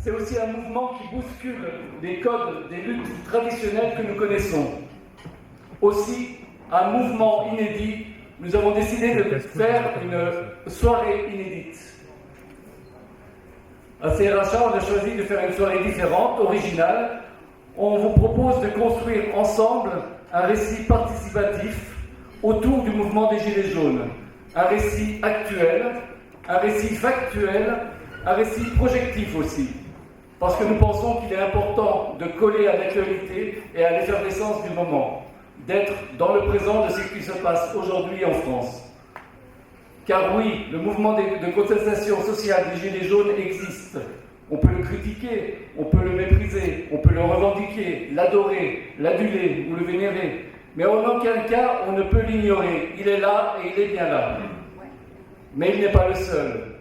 c'est aussi un mouvement qui bouscule les codes des luttes traditionnelles que nous connaissons. Aussi, un mouvement inédit, nous avons décidé de faire une soirée inédite. À CRHA, on a choisi de faire une soirée différente, originale. On vous propose de construire ensemble un récit participatif autour du mouvement des Gilets jaunes. Un récit actuel, un récit factuel, un récit projectif aussi. Parce que nous pensons qu'il est important de coller à l'actualité et à l'effervescence du moment, d'être dans le présent de ce qui se passe aujourd'hui en France. Car oui, le mouvement de contestation sociale des Gilets jaunes existe. On peut le critiquer, on peut le mépriser, on peut le revendiquer, l'adorer, l'aduler ou le vénérer. Mais en aucun cas, on ne peut l'ignorer. Il est là et il est bien là. Mais il n'est pas le seul.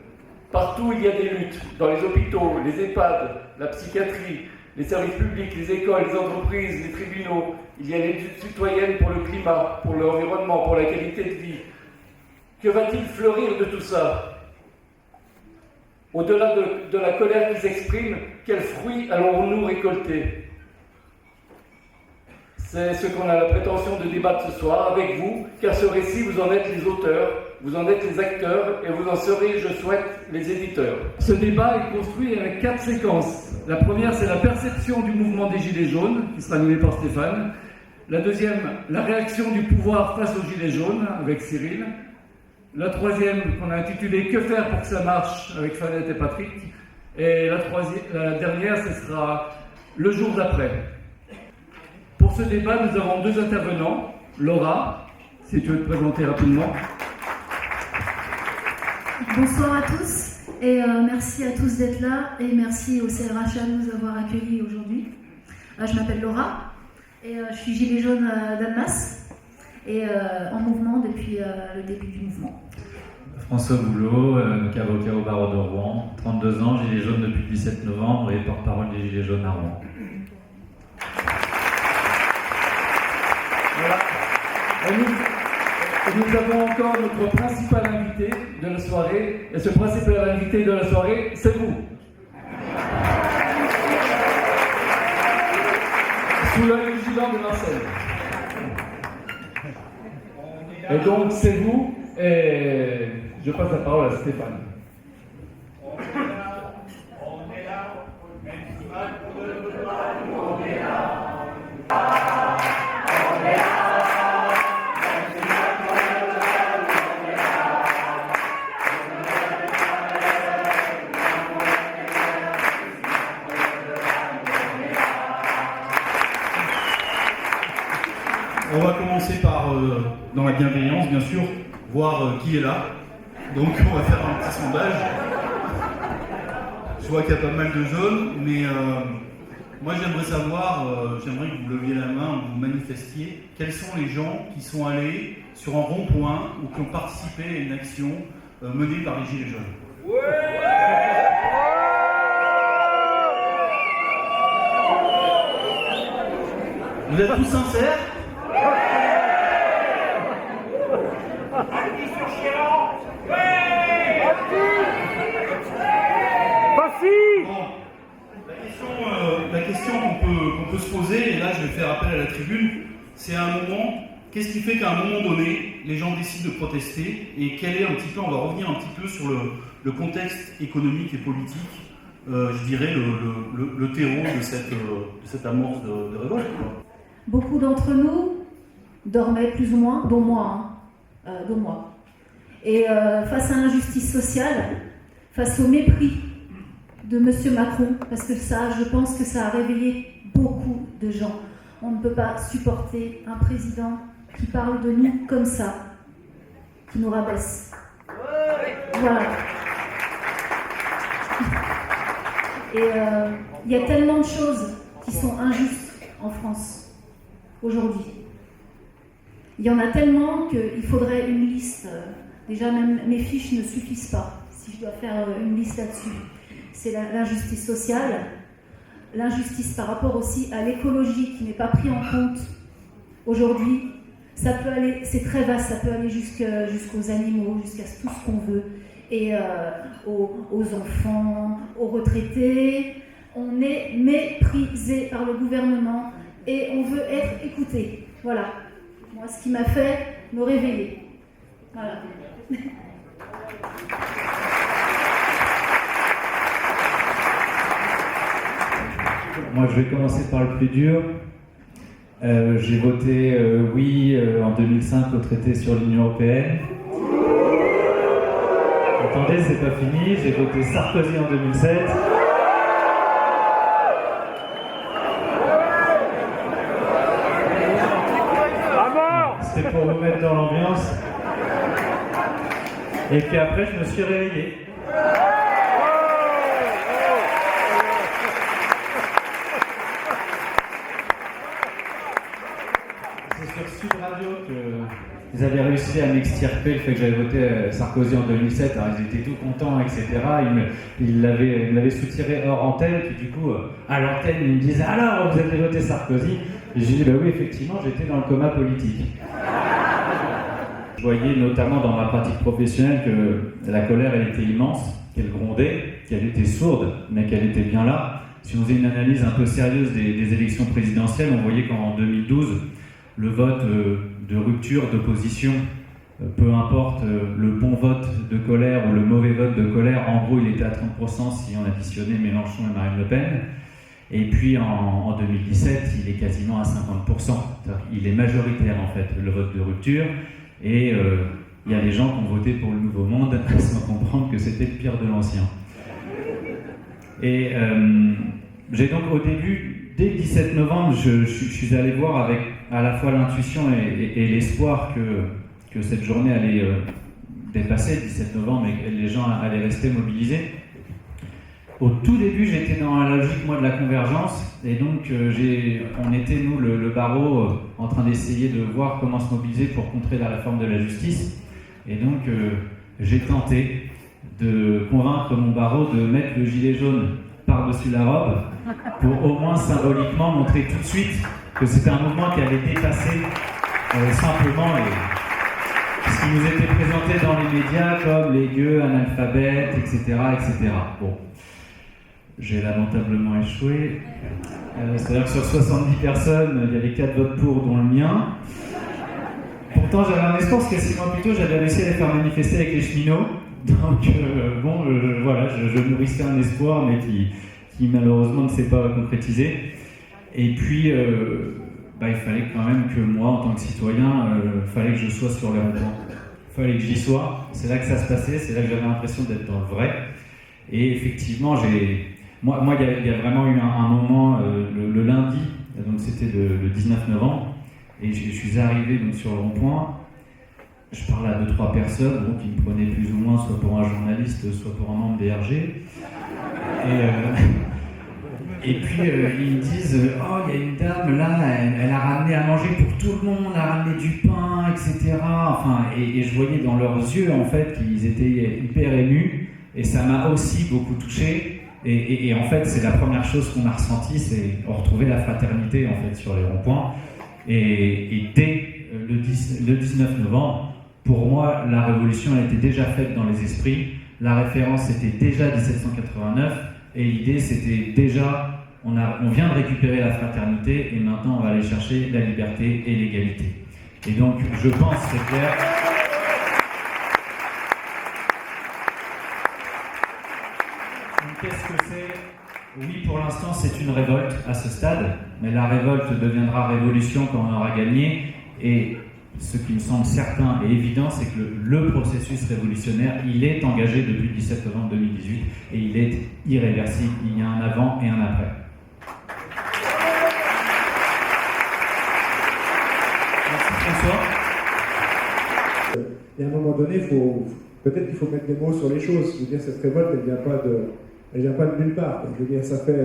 Partout, il y a des luttes. Dans les hôpitaux, les EHPAD, la psychiatrie, les services publics, les écoles, les entreprises, les tribunaux. Il y a les luttes citoyennes pour le climat, pour l'environnement, pour la qualité de vie. Que va-t-il fleurir de tout ça? Au-delà de la colère qu'ils expriment, quels fruits allons-nous récolter? C'est ce qu'on a la prétention de débattre ce soir avec vous, car ce récit, vous en êtes les auteurs, vous en êtes les acteurs, et vous en serez, je souhaite, les éditeurs. Ce débat est construit avec 4 séquences. La première, c'est la perception du mouvement des Gilets jaunes, qui sera animé par Stéphane. La deuxième, la réaction du pouvoir face aux Gilets jaunes, avec Cyril. La troisième, qu'on a intitulée « Que faire pour que ça marche ?» avec Fanette et Patrick. Et la dernière, ce sera « Le jour d'après ». Pour ce débat, nous avons 2 intervenants. Laura, si tu veux te présenter rapidement. Bonsoir à tous et merci à tous d'être là et merci au CRHA de nous avoir accueillis aujourd'hui. Je m'appelle Laura et je suis gilet jaune d'Almas et en mouvement depuis le début du mouvement. François Boulot, avocat au barreau de Rouen, 32 ans, gilet jaune depuis le 17 novembre et porte-parole des Gilets jaunes à Rouen. Voilà. Et nous avons encore notre principal invité de la soirée, et ce principal invité de la soirée, c'est vous. Sous l'œil vigilant de Marcel. Et donc c'est vous, et je passe la parole à Stéphane. On est là, même si mal pour le droit, on est là. On est là. On va commencer par, dans la bienveillance, bien sûr, voir qui est là. Donc on va faire un petit sondage. Je vois qu'il y a pas mal de jeunes, mais moi j'aimerais savoir, j'aimerais que vous leviez la main, que vous manifestiez, quels sont les gens qui sont allés sur un rond-point ou qui ont participé à une action menée par les Gilets jaunes. Vous êtes tous sincères? La question qu'on peut se poser, et là je vais faire appel à la tribune, c'est à un moment, qu'est-ce qui fait qu'à un moment donné, les gens décident de protester, et quel est un petit peu, on va revenir un petit peu sur le contexte économique et politique, je dirais le terreau de cette amorce de révolte. Beaucoup d'entre nous dormaient plus ou moins, dont moi. Et face à l'injustice sociale, face au mépris de M. Macron, parce que ça, je pense que ça a réveillé beaucoup de gens. On ne peut pas supporter un président qui parle de nous comme ça, qui nous rabaisse. Voilà. Et il y a tellement de choses qui sont injustes en France aujourd'hui. Il y en a tellement qu'il faudrait une liste. Déjà, même mes fiches ne suffisent pas, si je dois faire une liste là-dessus. C'est l'injustice sociale, l'injustice par rapport aussi à l'écologie qui n'est pas prise en compte aujourd'hui. Ça peut aller, c'est très vaste, ça peut aller jusqu'aux animaux, jusqu'à tout ce qu'on veut, et aux enfants, aux retraités, on est méprisé par le gouvernement et on veut être écouté. Voilà. Moi, ce qui m'a fait me réveiller. Voilà. Moi, je vais commencer par le plus dur. J'ai voté oui en 2005 au traité sur l'Union européenne. Attendez, c'est pas fini. J'ai voté Sarkozy en 2007. C'était pour vous mettre dans l'ambiance. Et puis après, je me suis réveillé. C'est sur Sud Radio qu'ils avaient réussi à m'extirper le fait que j'avais voté Sarkozy en 2007. Alors ils étaient tout contents, etc. Ils l'avaient soutiré hors antenne. Puis du coup, à l'antenne, ils me disaient « Alors, vous avez voté Sarkozy ?» Et j'ai dit « Bah oui, effectivement, j'étais dans le coma politique. » Je voyais notamment dans ma pratique professionnelle que la colère, elle était immense, qu'elle grondait, qu'elle était sourde, mais qu'elle était bien là. Si on faisait une analyse un peu sérieuse des élections présidentielles, on voyait qu'en 2012, le vote de rupture, d'opposition, peu importe le bon vote de colère ou le mauvais vote de colère, en gros il était à 30% si on additionnait Mélenchon et Marine Le Pen. Et puis en 2017, il est quasiment à 50%. Il est majoritaire en fait, le vote de rupture. Et il y a des gens qui ont voté pour le Nouveau Monde sans comprendre que c'était le pire de l'ancien. Et j'ai donc au début, dès le 17 novembre, je suis allé voir avec à la fois l'intuition et l'espoir que cette journée allait dépasser le 17 novembre et que les gens allaient rester mobilisés. Au tout début, j'étais dans la logique, moi, de la convergence, et donc on était, nous, le barreau, en train d'essayer de voir comment se mobiliser pour contrer la réforme de la justice, et donc j'ai tenté de convaincre mon barreau de mettre le gilet jaune par-dessus la robe, pour au moins symboliquement montrer tout de suite que c'était un mouvement qui allait dépasser simplement ce qui nous était présenté dans les médias comme les gueux, analphabètes, etc., etc. Bon. J'ai lamentablement échoué. C'est-à-dire que sur 70 personnes, il y avait 4 votes pour, dont le mien. Pourtant, j'avais un espoir, parce que 6 mois plus tôt, j'avais réussi à les faire manifester avec les cheminots. Donc, voilà, je nourrissais un espoir, mais qui malheureusement ne s'est pas concrétisé. Et puis, il fallait quand même que moi, en tant que citoyen, il fallait que je sois sur les ronds-points. Il fallait que j'y sois. C'est là que ça se passait, c'est là que j'avais l'impression d'être dans le vrai. Et effectivement, Moi, il y a vraiment eu un moment, le lundi, donc c'était le 19 novembre, et je suis arrivé donc, sur le rond-point. Je parlais à 2-3 personnes qui me prenaient plus ou moins soit pour un journaliste, soit pour un membre des RG. Et puis ils me disent « Oh, il y a une dame là, elle a ramené à manger pour tout le monde, elle a ramené du pain, etc. » Enfin, et je voyais dans leurs yeux en fait qu'ils étaient hyper émus, et ça m'a aussi beaucoup touché. Et en fait, c'est la première chose qu'on a ressentie, c'est on retrouvait la fraternité en fait sur les ronds-points. Et dès le 19 novembre, pour moi, la révolution elle était déjà faite dans les esprits. La référence était déjà 1789, et l'idée c'était déjà, on vient de récupérer la fraternité, et maintenant on va aller chercher la liberté et l'égalité. Et donc, je pense, c'est clair. Qu'est-ce que c'est ? Oui, pour l'instant, c'est une révolte à ce stade, mais la révolte deviendra révolution quand on aura gagné. Et ce qui me semble certain et évident, c'est que le processus révolutionnaire, il est engagé depuis le 17 novembre 2018 et il est irréversible. Il y a un avant et un après. Merci François. Et à un moment donné, peut-être qu'il faut mettre des mots sur les choses. Je veux dire, cette révolte, elle vient pas de nulle part. Je veux dire, ça fait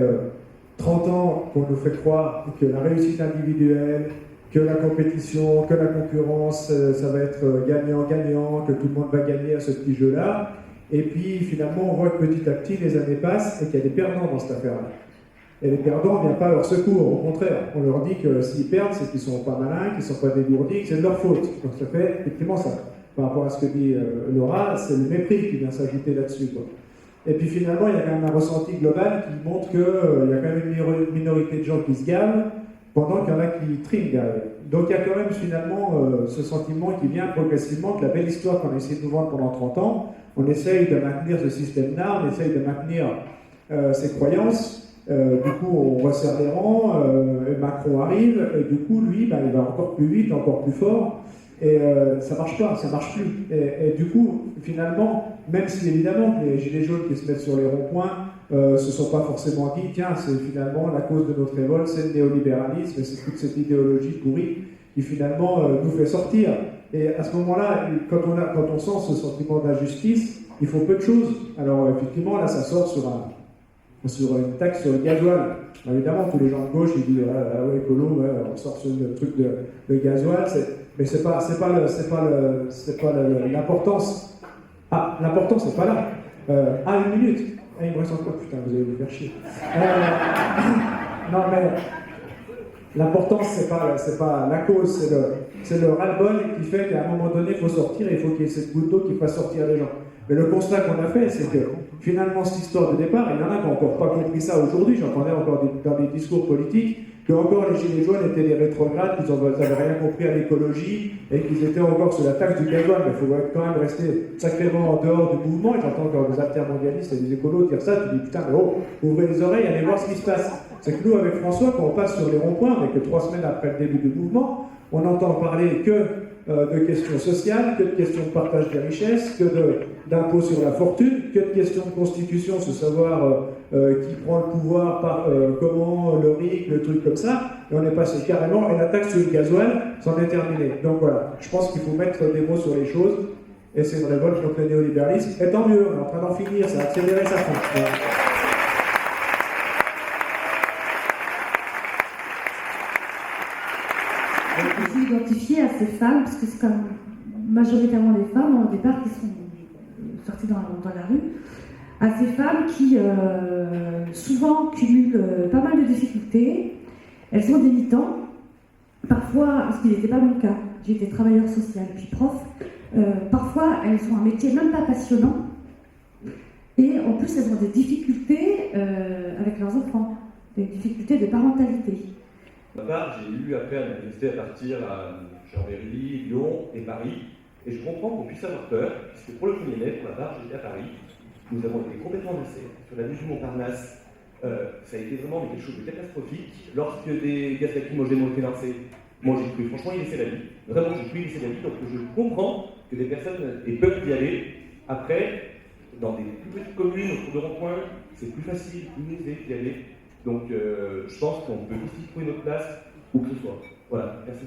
30 ans qu'on nous fait croire que la réussite individuelle, que la compétition, que la concurrence, ça va être gagnant-gagnant, que tout le monde va gagner à ce petit jeu-là. Et puis, finalement, on voit que petit à petit, les années passent et qu'il y a des perdants dans cette affaire-là. Et les perdants ne viennent pas à leur secours, au contraire. On leur dit que s'ils perdent, c'est qu'ils ne sont pas malins, qu'ils ne sont pas dégourdis, que c'est de leur faute. Donc ça fait effectivement ça. Par rapport à ce que dit Laura, c'est le mépris qui vient s'ajouter là-dessus, quoi. Et puis finalement, il y a quand même un ressenti global qui montre qu'il y a quand même une minorité de gens qui se gavent, pendant qu'il y en a qui triment derrière. Donc il y a quand même finalement ce sentiment qui vient progressivement que la belle histoire qu'on a essayé de nous vendre pendant 30 ans, on essaye de maintenir ce système-là, on essaye de maintenir ses croyances. Du coup, on resserre les rangs, Macron arrive, et du coup, lui, il va encore plus vite, encore plus fort, et ça marche pas, ça marche plus. Et du coup, finalement, même si évidemment les gilets jaunes qui se mettent sur les ronds-points se sont pas forcément dit, tiens, c'est finalement la cause de notre révolte, c'est le néolibéralisme, c'est toute cette idéologie pourrie qui finalement nous fait sortir. Et à ce moment-là, quand on sent ce sentiment d'injustice, il faut peu de choses. Alors effectivement, là, ça sort sur une taxe sur le gasoil. Alors, évidemment, tous les gens de gauche, ils disent ah ouais, écolo, ouais, on sort sur le truc de gasoil, mais c'est pas l'importance. Ah, l'importance c'est pas là. Une minute. Ah, il me reste encore, putain, vous allez vous faire chier. Non, mais l'importance c'est pas la cause, c'est le ras-le-bol qui fait qu'à un moment donné, il faut sortir et il faut qu'il y ait cette goutte d'eau qui fasse sortir les gens. Mais le constat qu'on a fait, c'est que finalement, cette histoire de départ, il y en a qui n'ont encore pas compris ça aujourd'hui. J'entendais encore dans des discours politiques que encore les gilets jaunes étaient des rétrogrades, qu'ils n'avaient rien compris à l'écologie et qu'ils étaient encore sur la taxe du gasoil. Mais il faut quand même rester sacrément en dehors du mouvement. Et j'entends encore des altermondialistes et des écolos dire ça. Tu dis putain, mais oh, ouvrez les oreilles, allez voir ce qui se passe. C'est que nous, avec François, quand on passe sur les ronds-points, mais que 3 semaines après le début du mouvement, on n'entend parler que de questions sociales, que de questions de partage des richesses, que d'impôts sur la fortune, que de questions de constitution, se savoir qui prend le pouvoir par comment, le RIC, le truc comme ça, et on est passé carrément, et la taxe sur le gasoil, c'en est terminé. Donc voilà, je pense qu'il faut mettre des mots sur les choses, et c'est une révolte contre le néolibéralisme, et tant mieux, on est en train d'en finir, ça a accéléré sa fin. Identifier à ces femmes, parce que c'est comme majoritairement des femmes au départ qui sont sorties dans la rue, à ces femmes qui souvent cumulent pas mal de difficultés. Elles sont des militants, parfois, ce qui n'était pas mon cas, j'ai été travailleur social puis prof, parfois elles ont un métier même pas passionnant, et en plus elles ont des difficultés avec leurs enfants, des difficultés de parentalité. Pour ma part, j'ai eu après à manifester à partir à Chambéry, Lyon et Paris, et je comprends qu'on puisse avoir peur, puisque pour le 1er mai, pour ma part, j'étais à Paris, nous avons été complètement lancés sur la rue du Montparnasse. Ça a été vraiment quelque chose de catastrophique. Lorsque des gaz lacrymogènes ont été lancés, moi j'ai cru franchement y laisser la vie. Vraiment, j'ai cru y laisser la vie, donc je comprends que des personnes aient peur d'y aller. Après, dans des plus petites communes, autour de ronds-points, c'est plus facile, plus aisé d'y aller. Donc je pense qu'on peut aussi trouver notre place où que ce soit. Voilà, merci.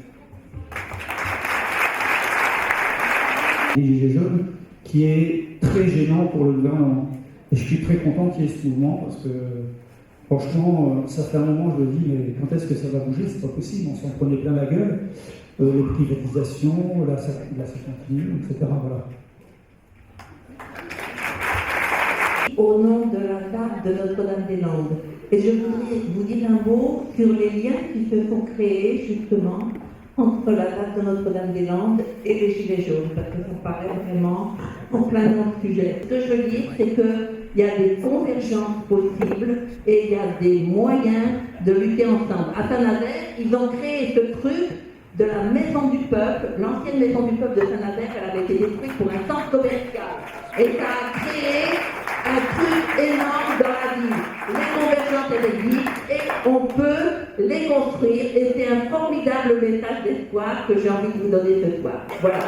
Les Gilets jaunes, qui est très gênant pour le gouvernement. Et je suis très content qu'il y ait ce mouvement, parce que franchement, ça fait un moment, je me dis, mais quand est-ce que ça va bouger? C'est pas possible, on s'en prenait plein la gueule. Les privatisations, là ça continue, etc. Voilà. Au nom de la date de Notre-Dame-des-Landes. Et je voudrais vous dire un mot sur les liens qui se sont créés justement entre la date de Notre-Dame-des-Landes et les Gilets jaunes, parce que ça paraît vraiment en plein dans le sujet. Ce que je veux dire, c'est qu'il y a des convergences possibles et il y a des moyens de lutter ensemble. À Saint-Nazaire, ils ont créé ce truc de la Maison du Peuple. L'ancienne Maison du Peuple de Saint-Nazaire, elle avait été détruite pour un centre commercial. Et ça a créé un truc énorme dans la ville. Les convergences existent et on peut les construire. Et c'est un formidable message d'espoir que j'ai envie de vous donner ce soir. Voilà.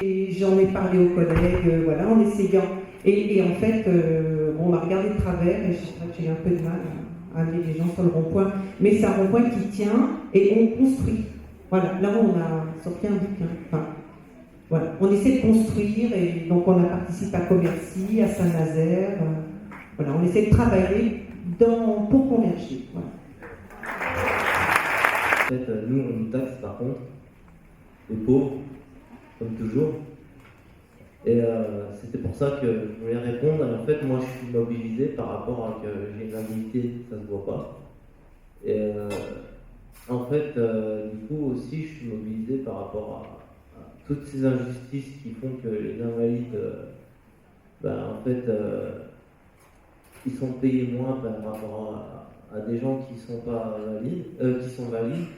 Et j'en ai parlé aux collègues, voilà, en essayant. Et en fait, on m'a regardé de travers et j'ai un peu de mal à amener les gens sur le rond-point. Mais c'est un rond-point qui tient et on construit. Voilà, là on a sorti un bouquin. Enfin, voilà, on essaie de construire et donc on a participé à Commercy, à Saint-Nazaire. Voilà, on essaie de travailler pour converger. Voilà. En fait, nous on nous taxe par contre, les pauvres, comme toujours. Et c'était pour ça que je voulais répondre. Et en fait, moi je suis mobilisé par rapport à que j'ai une invalidité, ça se voit pas. Et en fait, du coup aussi, je suis mobilisé par rapport à toutes ces injustices qui font que les invalides en fait, ils sont payés moins par rapport à des gens qui sont pas valides, qui sont valides.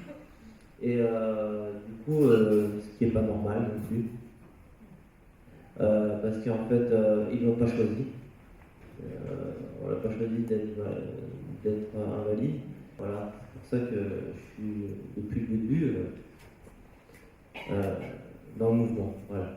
Et du coup, ce qui n'est pas normal non plus. Parce qu'en fait, ils n'ont pas choisi. On n'a pas choisi d'être invalide. Voilà, c'est pour ça que je suis depuis le début dans le mouvement. Voilà.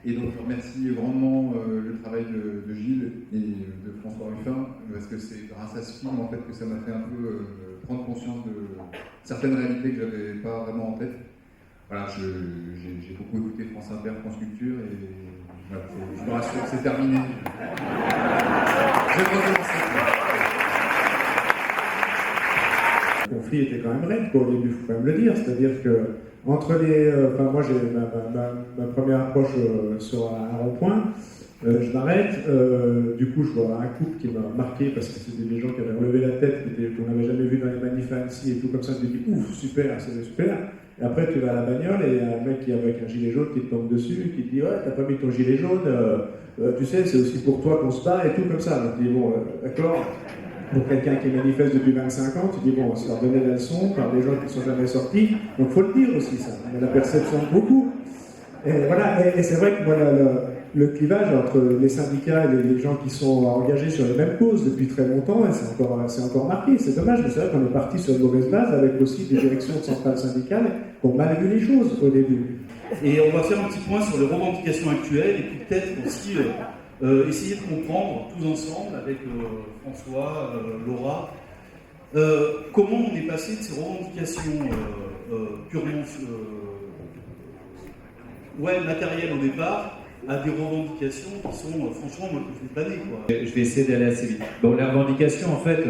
Et donc je remercie grandement le travail de Gilles et de François Ruffin, parce que c'est grâce à ce film en fait que ça m'a fait un peu prendre conscience de certaines réalités que j'avais pas vraiment en tête. Voilà, j'ai beaucoup écouté France Inter, France Culture, et voilà, je me rassure, c'est terminé. Je vais recommencer. Le conflit était quand même raide au début, il faut quand même le dire, c'est-à-dire que entre les... moi j'ai ma première approche sur un rond-point, je m'arrête, du coup je vois un couple qui m'a marqué parce que c'était des gens qui avaient relevé la tête, qu'on n'avait jamais vu dans les manifs Annecy et tout comme ça, je me dis ouf, super, c'est super. Et après tu vas à la bagnole et il y a un mec qui est avec un gilet jaune qui te tombe dessus, qui te dit ouais, t'as pas mis ton gilet jaune, tu sais, c'est aussi pour toi qu'on se bat et tout comme ça. Donc tu dis bon, d'accord. Pour quelqu'un qui manifeste depuis 25 ans, tu dis bon, on se leur donner la leçon par des gens qui ne sont jamais sortis. Donc il faut le dire aussi, ça. On a la perception de beaucoup. Et voilà, et c'est vrai que voilà, le clivage entre les syndicats et les gens qui sont engagés sur les mêmes causes depuis très longtemps, et c'est encore marqué. C'est dommage, mais c'est vrai qu'on est parti sur une mauvaise base avec aussi des directions centrales syndicales qui ont mal vu les choses au début. Et on va faire un petit point sur les revendications actuelles et puis peut-être aussi essayer de comprendre tous ensemble avec François, Laura, comment on est passé de ces revendications purement matérielles au départ à des revendications qui sont franchement moi je vais planer quoi. Je vais essayer d'aller assez vite. Bon, les revendications en fait,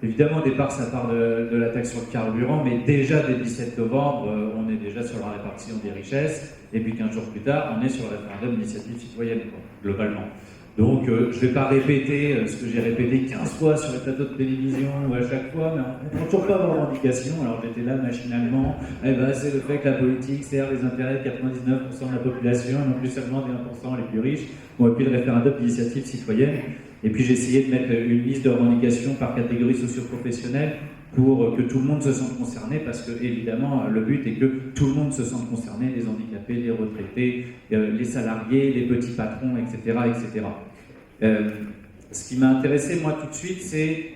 évidemment au départ ça part de la taxe sur le carburant, mais déjà dès le 17 novembre on est déjà sur la répartition des richesses, et puis 15 jours plus tard on est sur le référendum d'initiative citoyenne quoi, globalement. Donc je ne vais pas répéter ce que j'ai répété 15 fois sur les plateaux de télévision ou à chaque fois, mais on ne prend toujours pas vos revendications. Alors j'étais là machinalement, c'est le fait que la politique sert les intérêts de 99% de la population, non plus seulement des 1% les plus riches. Bon, et puis le référendum d'initiative citoyenne. Et puis j'ai essayé de mettre une liste de revendications par catégorie socio-professionnelle pour que tout le monde se sente concerné, parce que évidemment le but est que tout le monde se sente concerné, les handicapés, les retraités, les salariés, les petits patrons, etc. etc. Ce qui m'a intéressé moi tout de suite, c'est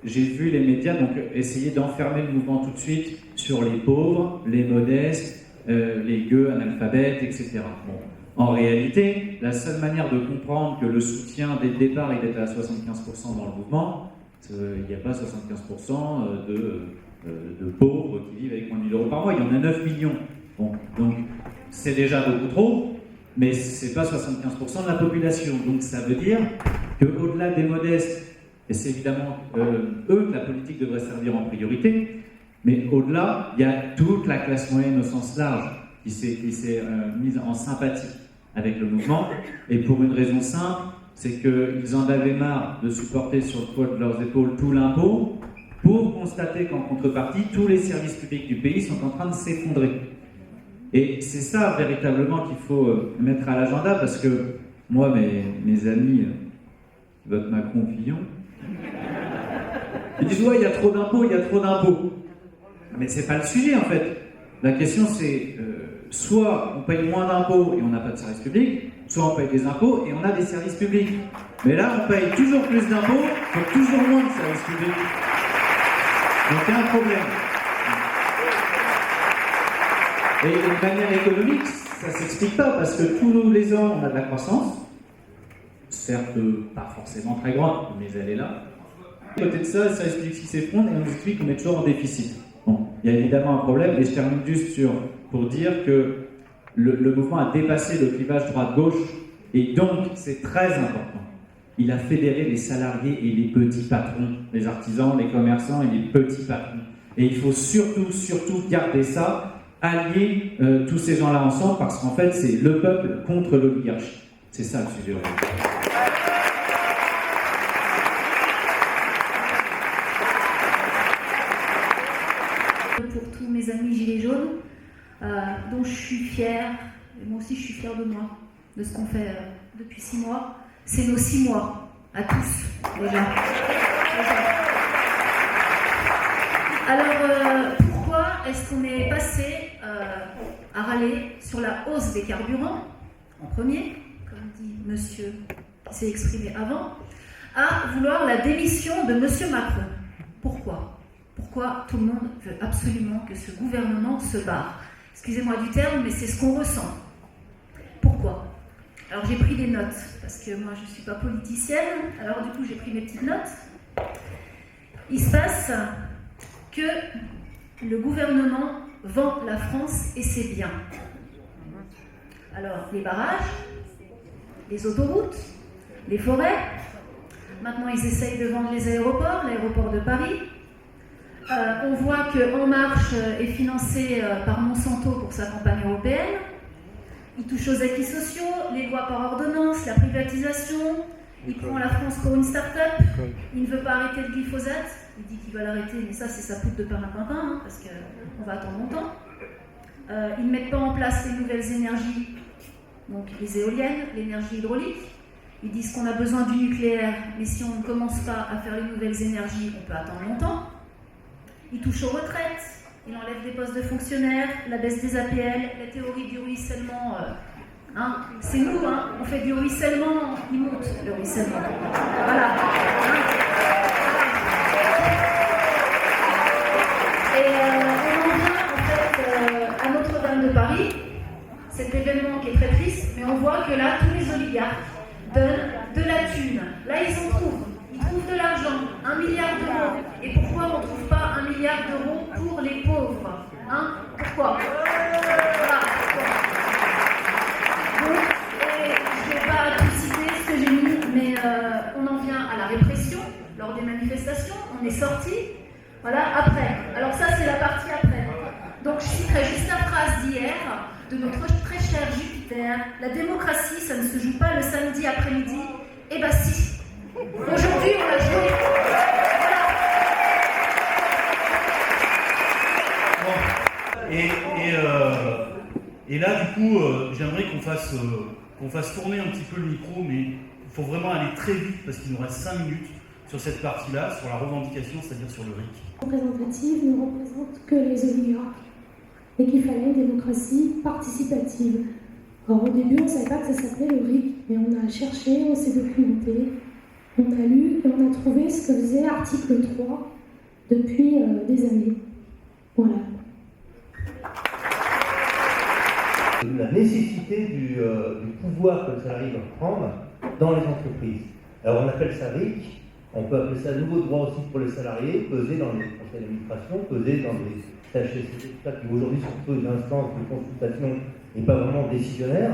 j'ai vu les médias donc essayer d'enfermer le mouvement tout de suite sur les pauvres, les modestes, les gueux, analphabètes, etc. Bon. En réalité, la seule manière de comprendre que le soutien dès le départ il était à 75% dans le mouvement, il n'y a pas 75% de pauvres qui vivent avec moins de 1 000 € par mois, il y en a 9 millions. Bon, donc c'est déjà beaucoup trop, mais ce n'est pas 75% de la population. Donc ça veut dire qu'au-delà des modestes, et c'est évidemment eux que la politique devrait servir en priorité, mais au-delà, il y a toute la classe moyenne au sens large qui s'est mise en sympathie avec le mouvement, et pour une raison simple, c'est qu'ils en avaient marre de supporter sur le poids de leurs épaules tout l'impôt, pour constater qu'en contrepartie, tous les services publics du pays sont en train de s'effondrer. Et c'est ça véritablement qu'il faut mettre à l'agenda, parce que moi, mes amis, votent Macron Fillon, ils disent ouais, il y a trop d'impôts, il y a trop d'impôts. Mais c'est pas le sujet en fait. La question c'est soit on paye moins d'impôts et on n'a pas de service public, soit on paye des impôts et on a des services publics. Mais là, on paye toujours plus d'impôts pour toujours moins de services publics. Donc il y a un problème. Et de manière économique, ça ne s'explique pas, parce que tous les ans, on a de la croissance, certes pas forcément très grande, mais elle est là. À côté de ça, le service public qui s'effondre et on nous explique qu'on est toujours en déficit. Bon, il y a évidemment un problème, et je termine juste pour dire que le mouvement a dépassé le clivage droite-gauche, et donc c'est très important. Il a fédéré les salariés et les petits patrons, les artisans, les commerçants et les petits patrons. Et il faut surtout garder ça, allier tous ces gens-là ensemble, parce qu'en fait c'est le peuple contre l'oligarchie. C'est ça le sujet aujourd'hui. Pour tous mes amis gilets jaunes, dont je suis fière, et moi aussi je suis fière de moi, de ce qu'on fait depuis 6 mois, c'est nos 6 mois, à tous, déjà. Alors, pourquoi est-ce qu'on est passé à râler sur la hausse des carburants, en premier, comme dit monsieur qui s'est exprimé avant, à vouloir la démission de monsieur Macron? Pourquoi? Pourquoi tout le monde veut absolument que ce gouvernement se barre? Excusez-moi du terme, mais c'est ce qu'on ressent. Pourquoi? Alors j'ai pris des notes, parce que moi je ne suis pas politicienne, alors du coup j'ai pris mes petites notes. Il se passe que le gouvernement vend la France et c'est bien. Alors les barrages, les autoroutes, les forêts, maintenant ils essayent de vendre les aéroports, l'aéroport de Paris. On voit que En Marche est financé par Monsanto pour sa campagne européenne. Il touche aux acquis sociaux, les lois par ordonnance, la privatisation. Il prend la France pour une start-up. Il ne veut pas arrêter le glyphosate. Il dit qu'il va l'arrêter, mais ça c'est sa poudre de perlimpinpin, hein, parce qu'on va attendre longtemps. Ils ne mettent pas en place les nouvelles énergies, donc les éoliennes, l'énergie hydraulique. Ils disent qu'on a besoin du nucléaire, mais si on ne commence pas à faire les nouvelles énergies, on peut attendre longtemps. Il touche aux retraites, il enlève des postes de fonctionnaires, la baisse des APL, la théorie du ruissellement. Hein, c'est nous, hein, on fait du ruissellement, il monte le ruissellement. Voilà. Et on en vient en fait à Notre-Dame de Paris, cet événement qui est très triste, mais on voit que là, tous les oligarques donnent de la thune. Là, ils en trouvent. Ils trouvent de l'argent, 1 milliard d'euros. Et pourquoi on ne trouve pas 1 milliard d'euros pour les pauvres? Hein? Pourquoi? Voilà. Donc, je ne vais pas tout citer ce que j'ai mis, mais on en vient à la répression lors des manifestations. On est sortis. Voilà, après. Alors ça, c'est la partie après. Donc, je citerai juste la phrase d'hier de notre très cher Jupiter. La démocratie, ça ne se joue pas le samedi après-midi. Eh bien si. Aujourd'hui, on l'a joué. Et là, du coup, j'aimerais qu'on fasse tourner un petit peu le micro, mais il faut vraiment aller très vite parce qu'il nous reste 5 minutes sur cette partie-là, sur la revendication, c'est-à-dire sur le RIC. Représentative ne représente que les oligarques et qu'il fallait une démocratie participative. Alors au début, on ne savait pas que ça s'appelait le RIC, mais on a cherché, on s'est documenté, on a lu et on a trouvé ce que faisait l'article 3 depuis des années. Voilà. La nécessité du pouvoir que le salarié va prendre dans les entreprises. Alors on appelle ça RIC, on peut appeler ça nouveau droit aussi pour les salariés, peser dans les conseils d'administration, peser dans les CHSCT, qui aujourd'hui sont plutôt une instance de consultation et pas vraiment décisionnaire.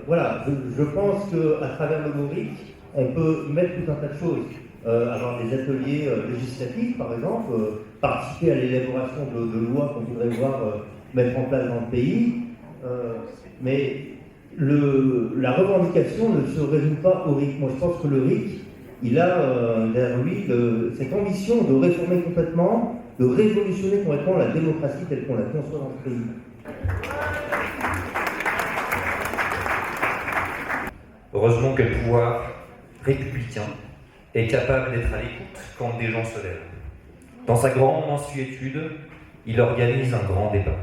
Voilà, je pense qu'à travers le mot RIC, on peut mettre tout un tas de choses. Avoir des ateliers législatifs, par exemple, participer à l'élaboration de lois qu'on voudrait voir mettre en place dans le pays. Mais la revendication ne se résume pas au RIC. Moi, je pense que le RIC, il a derrière lui cette ambition de réformer complètement, de révolutionner complètement la démocratie telle qu'on la conçoit dans ce pays. Heureusement que le pouvoir républicain est capable d'être à l'écoute quand des gens se lèvent. Dans sa grande mansuétude, il organise un grand débat.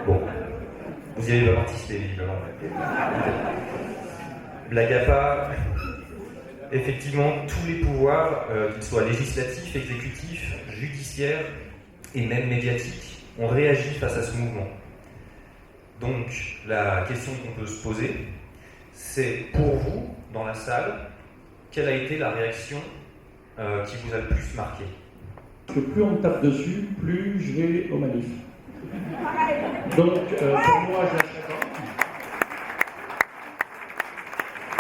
Bon, vous y avez pas participé, évidemment. Blague à part, effectivement, tous les pouvoirs, qu'ils soient législatifs, exécutifs, judiciaires et même médiatiques, ont réagi face à ce mouvement. Donc, la question qu'on peut se poser, c'est pour vous, dans la salle, quelle a été la réaction qui vous a le plus marqué? Que plus on me tape dessus, plus je vais aux manifs. Donc, pour moi, je lâche pas.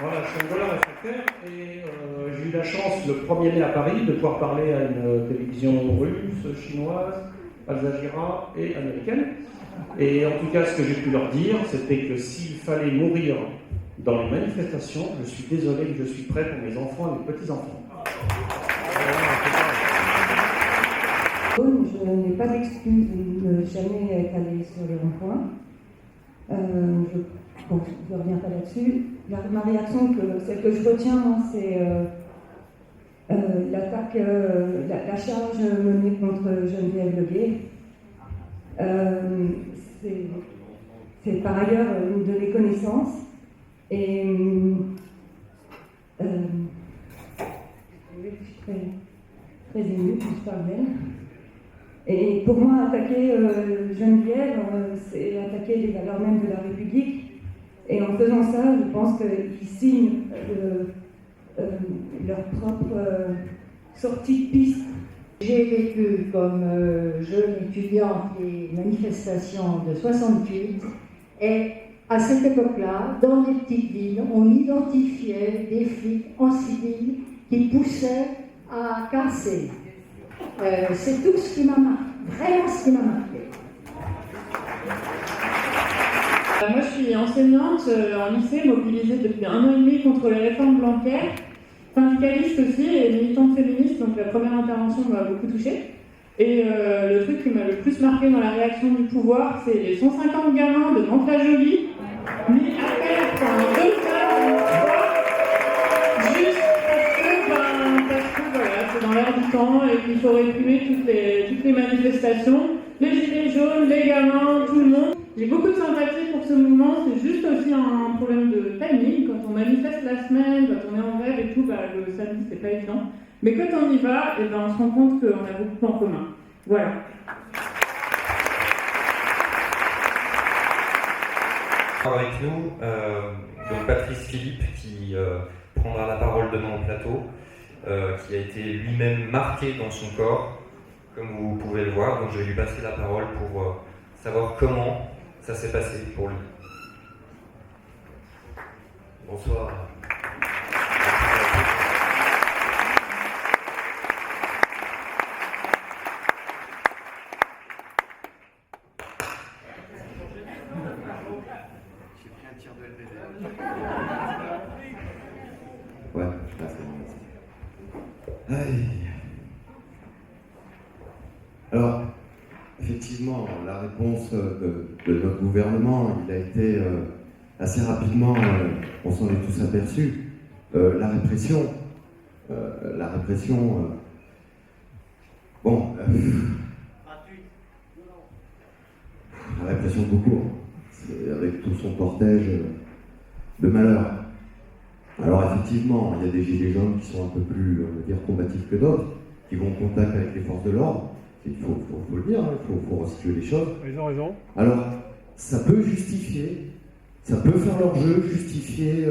Voilà, je suis angolais réfractaire et j'ai eu la chance, le 1er mai à Paris, de pouvoir parler à une télévision russe, chinoise, Al Jazeera et américaine. Et en tout cas, ce que j'ai pu leur dire, c'était que s'il fallait mourir dans les manifestations, je suis désolé, je suis prêt pour mes enfants et mes petits-enfants. n'ai pas d'excuse de ne jamais être allée sur les ronds-points. Je ne reviens pas là-dessus. Ma réaction, celle que je retiens, c'est l'attaque, la charge menée contre Geneviève Leguet. C'est par ailleurs une de mes connaissances. Et je suis très émue quand je parle d'elle. Et pour moi, attaquer Geneviève, c'est attaquer les valeurs même de la République. Et en faisant ça, je pense qu'ils signent leur propre sortie de piste. J'ai vécu comme jeune étudiante les manifestations de 68 et à cette époque-là, dans les petites villes, on identifiait des flics en civil qui poussaient à casser. C'est tout ce qui m'a marqué, vraiment ce qui m'a marqué. Moi, je suis enseignante en lycée, mobilisée depuis 1 an et demi contre les réformes Blanquer, syndicaliste aussi et militante féministe, donc la première intervention m'a beaucoup touchée. Et le truc qui m'a le plus marqué dans la réaction du pouvoir, c'est les 150 gamins de Mantes-la-Jolie mis à terre pendant 2 heures, juste parce que voilà, c'est dans l'air du temps et qu'il faut réprimer toutes les manifestations, les gilets jaunes, les gamins, tout le monde. J'ai beaucoup de sympathie pour ce mouvement, c'est juste aussi un problème de timing. Quand on manifeste la semaine, quand on est en grève et tout, le samedi c'est pas évident. Mais quand on y va, on se rend compte qu'on a beaucoup en commun. Voilà. Avec nous, donc Patrice Philippe qui prendra la parole demain au plateau, qui a été lui-même marqué dans son corps, comme vous pouvez le voir. Donc je vais lui passer la parole pour savoir comment ça s'est passé pour lui. Bonsoir. Ouais, je passe. Alors, effectivement, la réponse de notre gouvernement, il a été assez rapidement, on s'en est tous aperçus, la répression. Bon, la répression tout court, avec tout son cortège de malheur. Alors effectivement, il y a des gilets jaunes qui sont un peu plus, on va dire, combatifs que d'autres, qui vont en contact avec les forces de l'ordre. Il faut le dire, il faut resituer les choses. Ils ont raison. Alors, ça peut justifier, ça peut faire leur jeu, justifier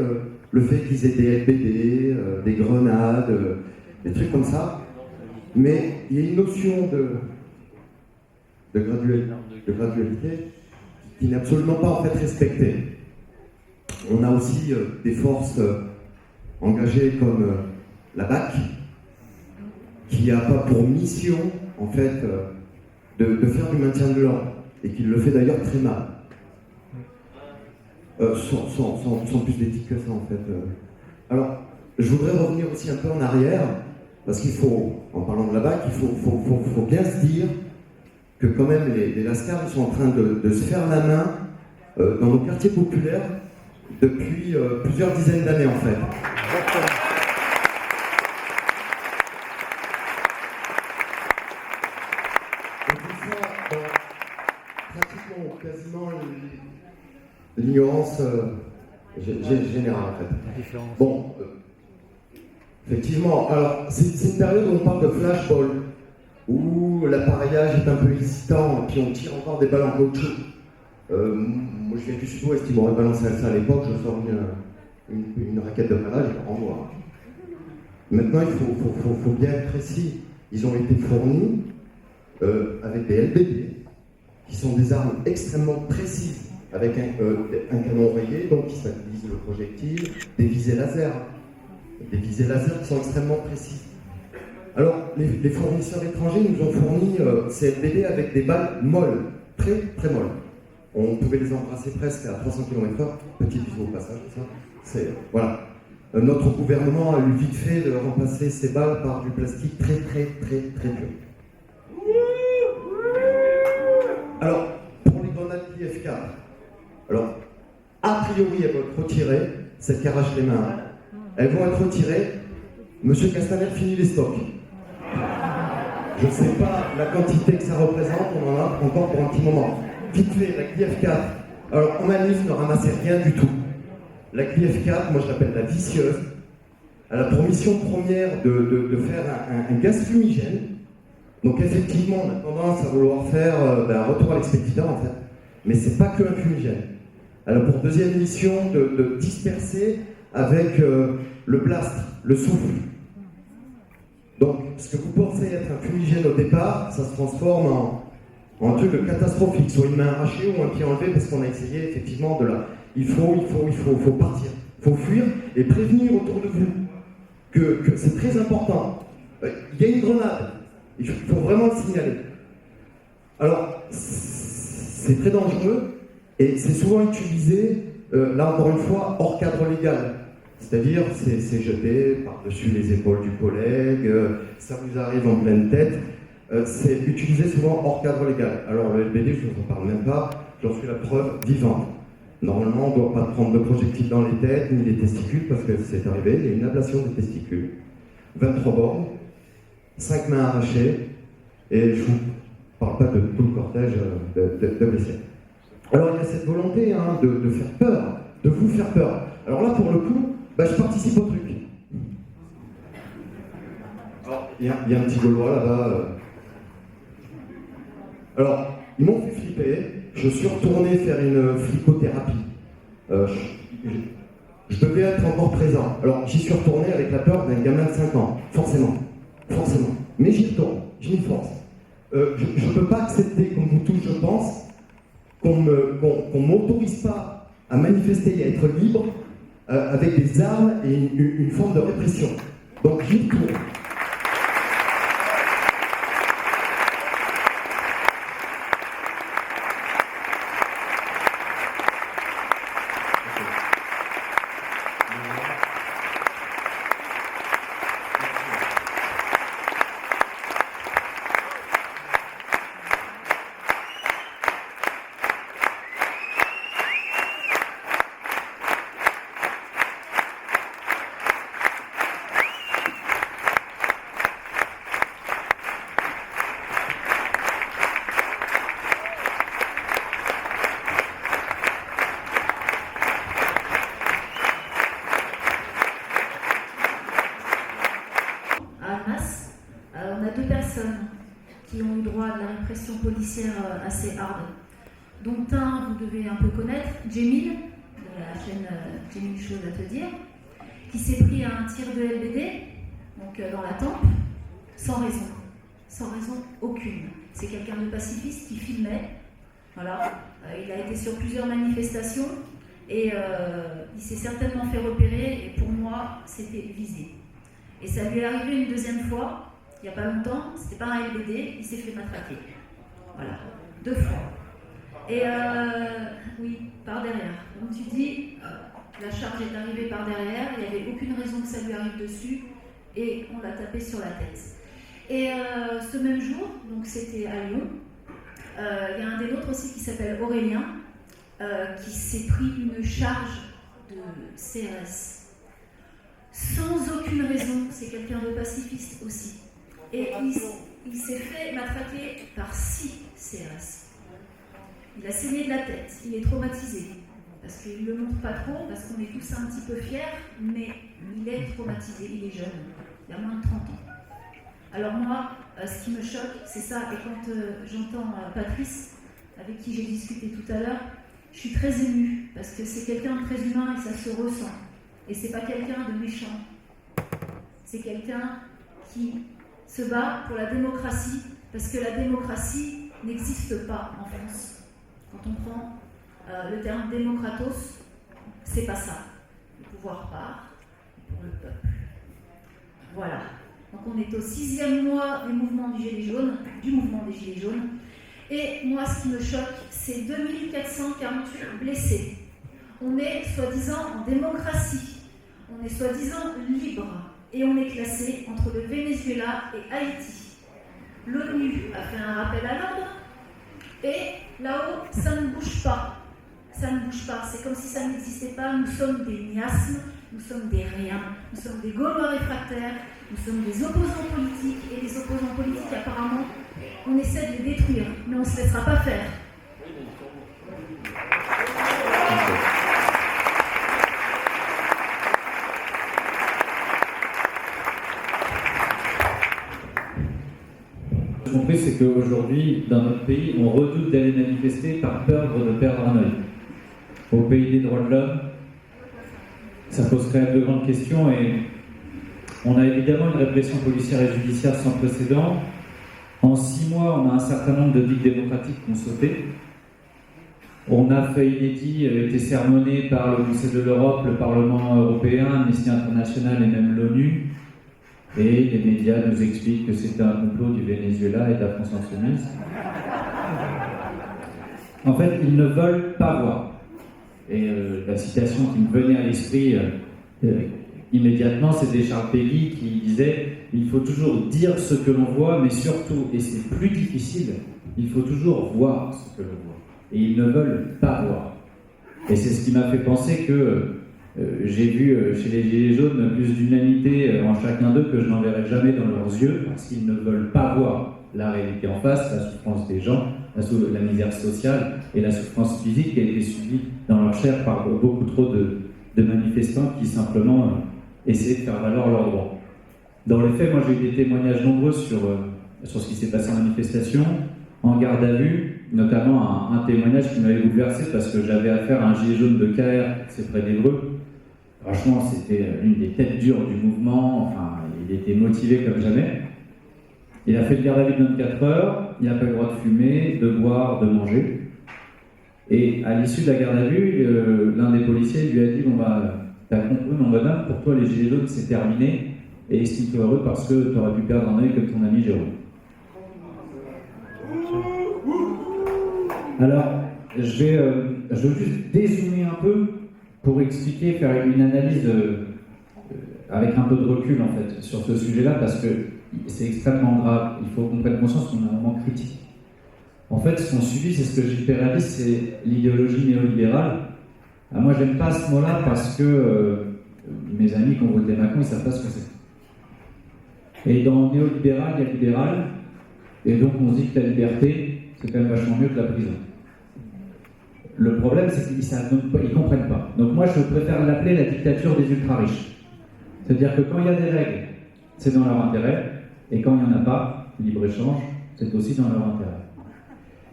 le fait qu'ils aient des LBD, des grenades, des trucs comme ça. Mais il y a une notion de gradualité qui n'est absolument pas en fait respectée. On a aussi des forces engagées comme la BAC, qui n'a pas pour mission, en fait, de faire du maintien de l'ordre, et qui le fait d'ailleurs très mal. Sans plus d'éthique que ça, en fait. Alors, je voudrais revenir aussi un peu en arrière, parce qu'il faut, en parlant de la BAC, il faut bien se dire que quand même les lascars sont en train de se faire la main dans nos quartiers populaires depuis plusieurs dizaines d'années, en fait. Et tout ça, pratiquement, quasiment l'ignorance générale, en fait. Bon, effectivement, alors, c'est une période où on parle de flashball, où l'appareillage est un peu hésitant, et puis on tire encore des balles en caoutchouc. Moi je viens du sud-ouest, ils m'auraient balancé ça à l'époque, je sors une raquette de malade, je leur envoie. Maintenant il faut bien être précis. Ils ont été fournis avec des LBD, qui sont des armes extrêmement précises, avec un canon rayé, donc qui stabilise le projectile, des visées laser. Des visées laser qui sont extrêmement précises. Alors, les fournisseurs étrangers nous ont fourni ces LBD avec des balles molles, très très molles. On pouvait les embrasser presque à 300 km/h, petit bisou au passage, ça. Voilà. Notre gouvernement a eu vite fait de remplacer ces balles par du plastique très très très très dur. Alors, pour les grenades IF4, alors, a priori, elles vont être retirées, celles qui arrachent les mains. Elles vont être retirées. Monsieur Castaner finit les stocks. Je ne sais pas la quantité que ça représente, on en a encore pour un petit moment. Vite fait, la IF4. Alors, en manif, ne ramassez rien du tout. La IF4, moi je l'appelle la vicieuse. Elle a pour mission première de faire un gaz fumigène. Donc effectivement, on a tendance à vouloir faire un retour à l'expectateur en fait. Mais c'est pas que un fumigène. Elle a pour deuxième mission de disperser avec le blast, le souffle. Donc ce que vous pensez être un fumigène au départ, ça se transforme en truc catastrophique, soit une main arrachée ou un pied enlevé parce qu'on a essayé effectivement de la... Il faut partir, il faut fuir et prévenir autour de vous que c'est très important. Il y a une grenade, il faut vraiment le signaler. Alors, c'est très dangereux et c'est souvent utilisé, là encore une fois, hors cadre légal. C'est-à-dire, c'est jeté par-dessus les épaules du collègue, ça vous arrive en pleine tête. C'est utilisé souvent hors cadre légal. Alors, le LBD, je ne vous en parle même pas, j'en suis la preuve vivante. Normalement, on ne doit pas prendre de projectiles dans les têtes ni les testicules parce que c'est arrivé, il y a une ablation des testicules. 23 bornes, 5 mains arrachées, et je ne vous parle pas de tout le cortège de blessés. Alors il y a cette volonté de faire peur, de vous faire peur. Alors là, pour le coup, je participe au truc. Alors, il y a un petit Gaulois là-bas. Alors, ils m'ont fait flipper. Je suis retourné faire une flicothérapie. Je devais être encore présent. Alors, j'y suis retourné avec la peur d'un gamin de 5 ans. Forcément. Mais j'y retourne. Je m'y force. Je ne peux pas accepter, comme vous tous, je pense, qu'on ne m'autorise pas à manifester et à être libre avec des armes et une forme de répression. Donc, j'y retourne. Policière assez hard, dont un vous devez un peu connaître, Jamil, de la chaîne Jamil Chose à te dire, qui s'est pris un tir de LBD, donc dans la tempe, sans raison aucune. C'est quelqu'un de pacifiste qui filmait, voilà, il a été sur plusieurs manifestations et il s'est certainement fait repérer et pour moi c'était visé. Et ça lui est arrivé une deuxième fois, il n'y a pas longtemps, c'était pas un LBD, il s'est fait matraquer. Voilà, 2 fois. Et oui, par derrière. Donc tu dis, la charge est arrivée par derrière, il n'y avait aucune raison que ça lui arrive dessus, et on l'a tapé sur la tête. Et ce même jour, donc c'était à Lyon, il y a un des nôtres aussi qui s'appelle Aurélien, qui s'est pris une charge de CRS. Sans aucune raison, c'est quelqu'un de pacifiste aussi. Et il s'est fait matraquer par 6 CRS. Il a saigné de la tête, il est traumatisé. Parce qu'il ne le montre pas trop, parce qu'on est tous un petit peu fiers, mais il est traumatisé, il est jeune, il a moins de 30 ans. Alors moi, ce qui me choque, c'est ça, et quand j'entends Patrice, avec qui j'ai discuté tout à l'heure, je suis très émue, parce que c'est quelqu'un de très humain et ça se ressent. Et c'est pas quelqu'un de méchant. C'est quelqu'un qui se bat pour la démocratie, parce que la démocratie n'existe pas en France. Quand on prend le terme démocratos, c'est pas ça. Le pouvoir part pour le peuple. Voilà. Donc on est au 6e mois du mouvement des Gilets jaunes. Et moi, ce qui me choque, c'est 2448 blessés. On est soi-disant en démocratie. On est soi-disant libre. Et on est classé entre le Venezuela et Haïti. L'ONU a fait un rappel à l'ordre et Là-haut, ça ne bouge pas. Ça ne bouge pas. C'est comme si ça n'existait pas. Nous sommes des miasmes, nous sommes des riens, nous sommes des Gaulois réfractaires, nous sommes des opposants politiques. Et les opposants politiques, apparemment, on essaie de les détruire, mais on ne se laissera pas faire. Ce qu'on fait, c'est qu'aujourd'hui, dans notre pays, on redoute d'aller manifester par peur de perdre un œil. Au pays des droits de l'homme, ça pose quand même de grandes questions et on a évidemment une répression policière et judiciaire sans précédent. En 6 mois, on a un certain nombre de digues démocratiques qui ont sauté. On a fait inédit, été sermonné par le Conseil de l'Europe, le Parlement européen, Amnesty International et même l'ONU. Et les médias nous expliquent que c'est un complot du Venezuela et de la France insoumise. En fait, ils ne veulent pas voir. Et la citation qui me venait à l'esprit immédiatement, c'était Charles Péguy qui disait « Il faut toujours dire ce que l'on voit, mais surtout, et c'est plus difficile, il faut toujours voir ce que l'on voit. » Et ils ne veulent pas voir. Et c'est ce qui m'a fait penser que j'ai vu chez les Gilets jaunes plus d'unanimité en chacun d'eux que je n'en verrai jamais dans leurs yeux, parce qu'ils ne veulent pas voir la réalité en face, la souffrance des gens, la misère sociale et la souffrance physique qui a été subie dans leur chair par beaucoup trop de manifestants qui simplement essayaient de faire valoir leurs droits. Dans les faits, moi j'ai eu des témoignages nombreux sur ce qui s'est passé en manifestation, en garde à vue, notamment un témoignage qui m'avait bouleversé parce que j'avais affaire à un gilet jaune de KR, c'est près d'Évreux. Franchement, c'était une des têtes dures du mouvement, enfin, il était motivé comme jamais. Il a fait le garde à vue de 24 heures, il n'a pas eu le droit de fumer, de boire, de manger. Et à l'issue de la garde à vue, l'un des policiers lui a dit « Bon bah, t'as compris mon bonhomme, pour toi les gilets jaunes c'est terminé, et estime-toi heureux parce que t'aurais pu perdre un œil comme ton ami Jérôme. » Alors, je veux juste dézoomer un peu pour expliquer, faire une analyse avec un peu de recul en fait sur ce sujet-là parce que c'est extrêmement grave. Il faut qu'on prenne conscience qu'on a un moment critique. En fait, ce qu'on subit, c'est ce que j'ai réalisé, c'est l'idéologie néolibérale. Alors moi, j'aime pas ce mot-là parce que mes amis qui ont voté Macron, ils savent pas ce que c'est. Et dans néolibéral, il y a libéral, et donc on se dit que la liberté, c'est quand même vachement mieux que la prison. Le problème, c'est qu'ils ne comprennent pas. Donc moi, je préfère l'appeler la dictature des ultra-riches. C'est-à-dire que quand il y a des règles, c'est dans leur intérêt, et quand il n'y en a pas, libre-échange, c'est aussi dans leur intérêt.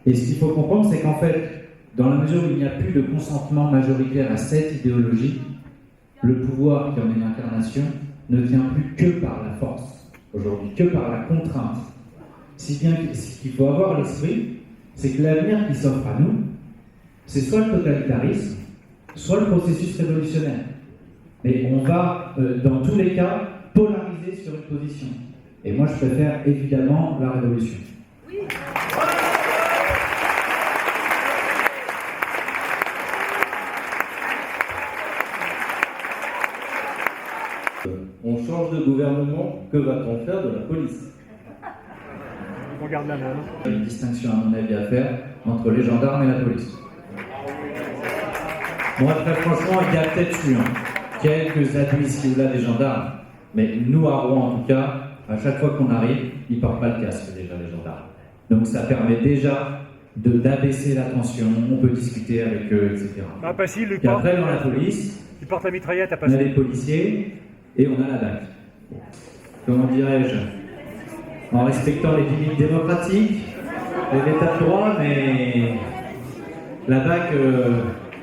Et ce qu'il faut comprendre, c'est qu'en fait, dans la mesure où il n'y a plus de consentement majoritaire à cette idéologie, le pouvoir qui en est l'incarnation ne tient plus que par la force, aujourd'hui, que par la contrainte. Si bien ce qu'il faut avoir à l'esprit, c'est que l'avenir qui s'offre à nous, c'est soit le totalitarisme, soit le processus révolutionnaire. Mais on va, dans tous les cas, polariser sur une position. Et moi, je préfère évidemment la révolution. Oui. On change de gouvernement, que va-t-on faire de la police? On garde la main. Il y a une distinction, à mon avis, à faire entre les gendarmes et la police. Moi, très franchement, il y a peut-être eu quelques abus ici ou là des gendarmes, mais nous, à Rouen, en tout cas, à chaque fois qu'on arrive, ils ne portent pas le casque, déjà, les gendarmes. Donc ça permet déjà d'abaisser la tension, on peut discuter avec eux, etc. Ah, pas si, et après, dans la police, il porte la mitraillette à on a les policiers et on a la DAC. Comment dirais-je? En respectant les limites démocratiques, l'état de droit, mais la BAC,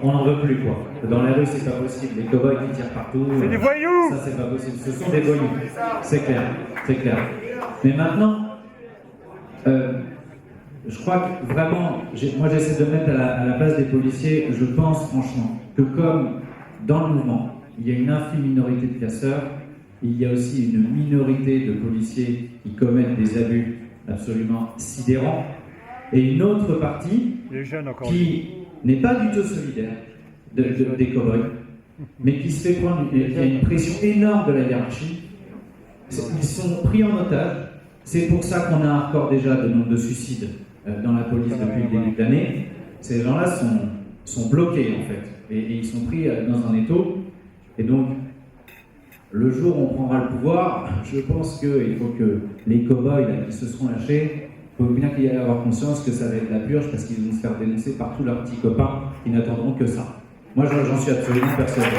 on n'en veut plus, quoi. Dans la rue, c'est pas possible. Les cow-boys qui tirent partout. C'est des voyous! Ça, c'est pas possible. Ce sont des voyous. C'est clair. C'est clair. Mais maintenant, je crois que vraiment, moi j'essaie de mettre à la place des policiers, je pense franchement que comme dans le mouvement, il y a une infime minorité de casseurs, il y a aussi une minorité de policiers qui commettent des abus absolument sidérants, et une autre partie qui n'est pas du tout solidaire des cow-boys, mais qui se fait prendre, il y a une pression énorme de la hiérarchie, ils sont pris en otage, c'est pour ça qu'on a un record déjà de nombre de suicides dans la police depuis le début de l'année, ces gens-là sont bloqués en fait, et ils sont pris dans un étau. Et donc, le jour où on prendra le pouvoir, je pense qu'il faut que les cow-boys là, qui se seront lâchés, il faut bien qu'il y ait avoir conscience que ça va être la purge parce qu'ils vont se faire dénoncer par tous leurs petits copains qui n'attendront que ça. Moi, j'en suis absolument persuadé.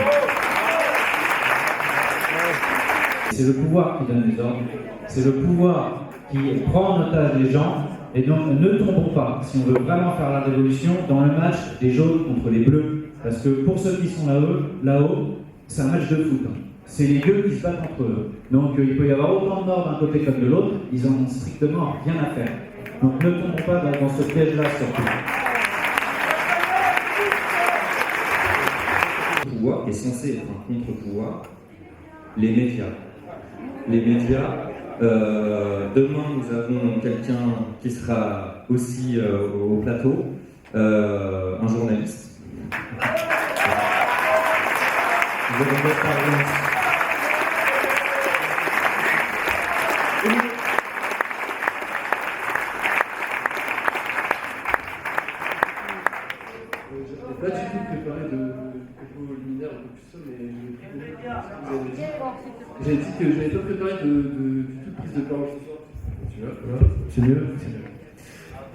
C'est le pouvoir qui donne les ordres, c'est le pouvoir qui prend en otage les gens, et donc ne tombons pas, si on veut vraiment faire la révolution, dans le match des jaunes contre les bleus. Parce que pour ceux qui sont là-haut, c'est un match de foot. Hein. C'est les deux qui se battent entre eux. Donc il peut y avoir autant de morts d'un côté comme de l'autre, ils en ont strictement rien à faire. Donc ne tombons pas dans ce piège-là surtout. Le pouvoir est censé être un contre-pouvoir, les médias. Les médias, demain nous avons quelqu'un qui sera aussi au plateau, un journaliste. Vous avez pas du tout préparé de propos liminaires un peu plus ça, mais j'ai dit que je n'avais pas préparé du tout prise de parole ce soir. Tu vois, voilà, c'est mieux.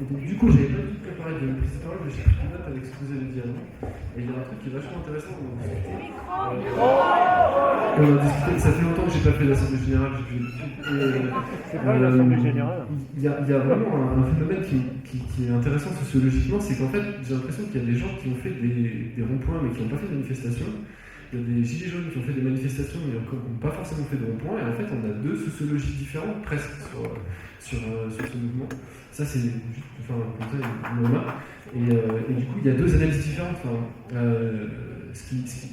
Et donc, du coup, j'avais pas du tout préparé de prise de parole, mais j'ai pris des notes avec ce que vous avez dit avant. Et il y a un truc qui est vachement intéressant. On a discuté, ça fait longtemps que j'ai pas fait l'Assemblée Générale. C'est pas l'Assemblée Générale. Il y a vraiment un phénomène qui est intéressant sociologiquement, c'est qu'en fait, j'ai l'impression qu'il y a des gens qui ont fait des ronds-points mais qui n'ont pas fait de manifestations. Il y a des gilets jaunes qui ont fait des manifestations mais qui n'ont pas forcément fait de ronds-points. Et en fait, on a deux sociologies différentes presque sur ce mouvement. Ça, c'est juste comme ça, une remarque. Et du coup, il y a deux analyses différentes.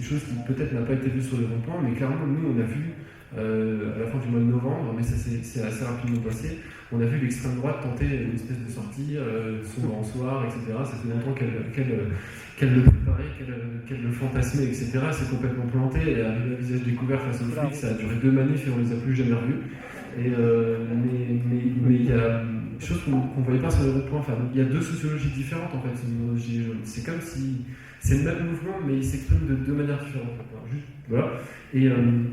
Chose qui peut-être n'a pas été vue sur les ronds-points, mais clairement, nous, on a vu à la fin du mois de novembre, mais ça c'est assez rapidement passé, on a vu l'extrême droite tenter une espèce de sortie, son grand soir, etc. Ça fait longtemps qu'elle le préparait, qu'elle le fantasmait, etc. C'est complètement planté, elle est arrivée à visage découvert face aux flics, ça a duré 2 manifs et on les a plus jamais revus. Mais il y a des choses qu'on ne voyait pas sur les ronds-points. Enfin, il y a deux sociologies différentes en fait. C'est comme si c'est le même mouvement, mais il s'exprime de deux manières différentes. Alors, juste, voilà. Et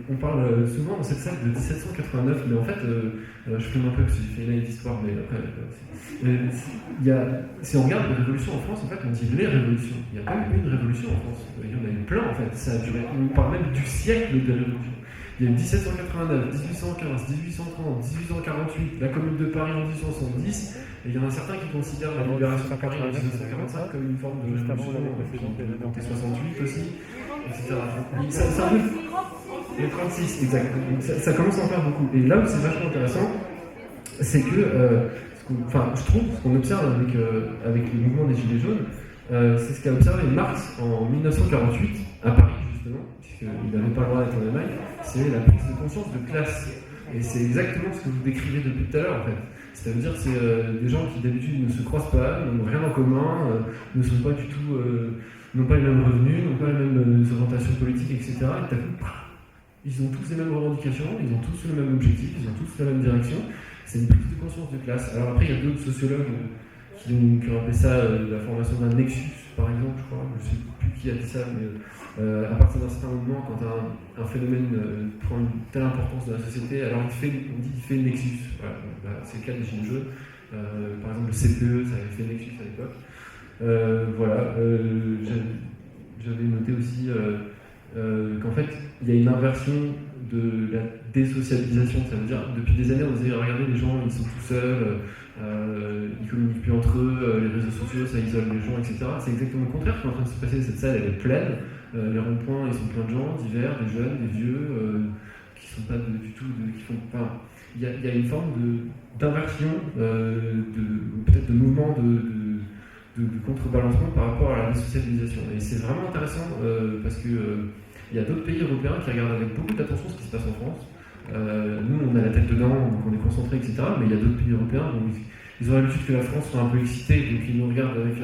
on parle souvent dans cette salle de 1789, mais en fait, je filme un peu parce que j'ai fait une année d'histoire, mais après, si on regarde les révolutions en France, en fait, on dit les révolutions. Il n'y a pas eu une révolution en France. Il y en a eu plein en fait. Ça a duré. On parle même du siècle des révolutions. Il y a eu 1789, 1815, 1830, 1848, la Commune de Paris en 1870, et il y en a certains qui considèrent la libération de Paris en 1945 comme une forme de révolution, en 68 aussi, etc. Les 36, exact. Ça commence à en faire beaucoup. Et là où c'est vachement intéressant, c'est que, je trouve, ce qu'on observe avec le mouvement des Gilets jaunes, c'est ce qu'a observé Marx en 1948 à Paris, justement, puisqu'il n'avait pas le droit d'être en Allemagne, c'est la prise de conscience de classe. Et c'est exactement ce que vous décrivez depuis tout à l'heure, en fait. C'est-à-dire que c'est des gens qui d'habitude ne se croisent pas, n'ont rien en commun, ne sont pas du tout, n'ont pas les mêmes revenus, n'ont pas les mêmes orientations politiques, etc. Et tout à coup, ils ont tous les mêmes revendications, ils ont tous le même objectif, ils ont tous la même direction. C'est une prise de conscience de classe. Alors après, il y a d'autres sociologues qui ont appelé ça la formation d'un nexus, par exemple, je crois. Je ne sais plus qui a dit ça, mais à partir d'un certain moment, quand un phénomène prend une telle importance dans la société, alors on dit qu'il fait nexus. Voilà, c'est le cas des Gilets jaunes. Par exemple, le CPE, ça avait fait nexus à l'époque. J'avais noté aussi qu'en fait, il y a une inversion de la désociabilisation. Ça veut dire, depuis des années, on disait, regardez, les gens, ils sont tout seuls, ils communiquent plus entre eux, les réseaux sociaux, ça isole les gens, etc. C'est exactement le contraire qui est en train de se passer. Cette salle, elle est pleine. Les ronds-points, ils sont pleins de gens, divers, des jeunes, des vieux, qui sont pas du tout, qui font. Enfin, il y a une forme d'inversion, peut-être de mouvement de contrebalancement par rapport à la désocialisation. Et c'est vraiment intéressant parce que il y a d'autres pays européens qui regardent avec beaucoup d'attention ce qui se passe en France. Nous, on a la tête dedans, donc on est concentré, etc. Mais il y a d'autres pays européens, donc ils ont l'habitude que la France soit un peu excitée, donc ils nous regardent avec.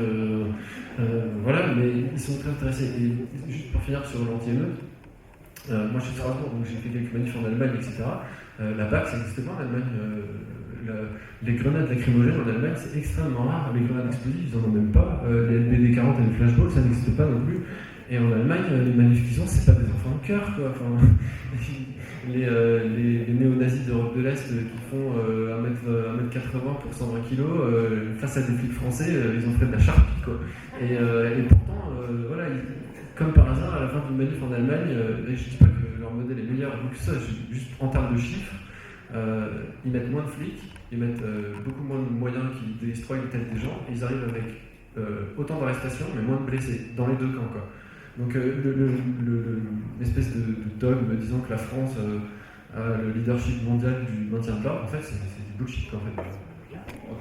Voilà, mais ils sont très intéressés. Et juste pour finir sur l'anti-émeute, moi je suis de Strasbourg, donc j'ai fait quelques manifs en Allemagne, etc. La BAC, ça n'existait pas en Allemagne. les grenades lacrymogènes en Allemagne, c'est extrêmement rare. Les grenades explosives, ils n'en ont même pas. Les LBD 40 et les flashballs, ça n'existe pas non plus. Et en Allemagne, les manifs qu'ils ont, c'est pas des enfants de cœur, quoi. Enfin, les néo-nazis d'Europe de l'Est qui font 1m80 pour 120 kg, face à des flics français, ils ont fait de la charpie, quoi. Et pourtant, voilà, comme par hasard, à la fin d'une manif en Allemagne, et je dis pas que leur modèle est meilleur que ça, juste en termes de chiffres, ils mettent moins de flics, ils mettent beaucoup moins de moyens qui destroient les têtes des gens, et ils arrivent avec autant d'arrestations, mais moins de blessés, dans les deux camps, quoi. Donc l'espèce de dogme disant que la France a le leadership mondial du maintien de l'ordre, en fait, c'est du bullshit, quoi, en fait.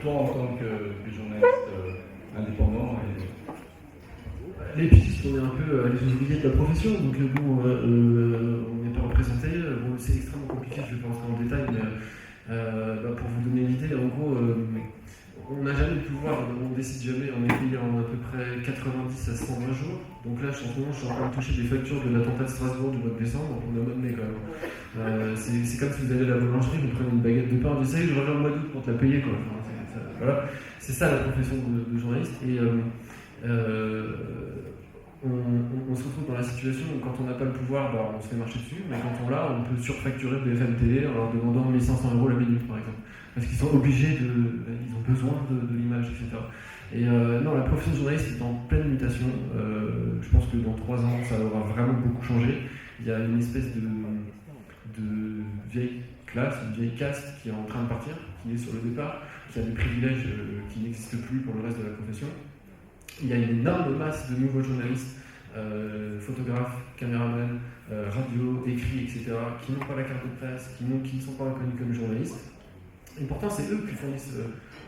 Toi, en tant que journaliste indépendant, les pistes, on est un peu les ouvriers de la profession, donc bon, on n'est pas représenté. Bon, c'est extrêmement compliqué, je ne vais pas rentrer en détail, mais pour vous donner une idée, en gros, on n'a jamais le pouvoir, on décide jamais, on est payé en à peu près 90 à 120 jours. Donc là, en ce moment, je suis en train de toucher des factures de l'attentat de Strasbourg du mois de décembre, on a monnaie quand même. C'est comme si vous allez à la boulangerie, vous prenez une baguette de pain, vous dites, je reviens au mois d'août pour te la payer, quoi. Enfin, voilà. C'est ça la profession de journaliste. Et on se retrouve dans la situation où quand on n'a pas le pouvoir, bah, on se fait marcher dessus, mais quand on l'a, on peut surfacturer BFM TV en leur demandant 1500 € la minute, par exemple. Parce qu'ils sont obligés ils ont besoin de l'image, etc. Et non, la profession de journaliste est en pleine mutation. Je pense que dans 3 ans, ça aura vraiment beaucoup changé. Il y a une espèce de vieille classe, une vieille caste qui est en train de partir, qui est sur le départ, qui a des privilèges qui n'existent plus pour le reste de la profession. Il y a une énorme masse de nouveaux journalistes, photographes, caméramans, radio, écrits, etc., qui n'ont pas la carte de presse, qui ne sont pas reconnus comme journalistes. Et pourtant, c'est eux qui fournissent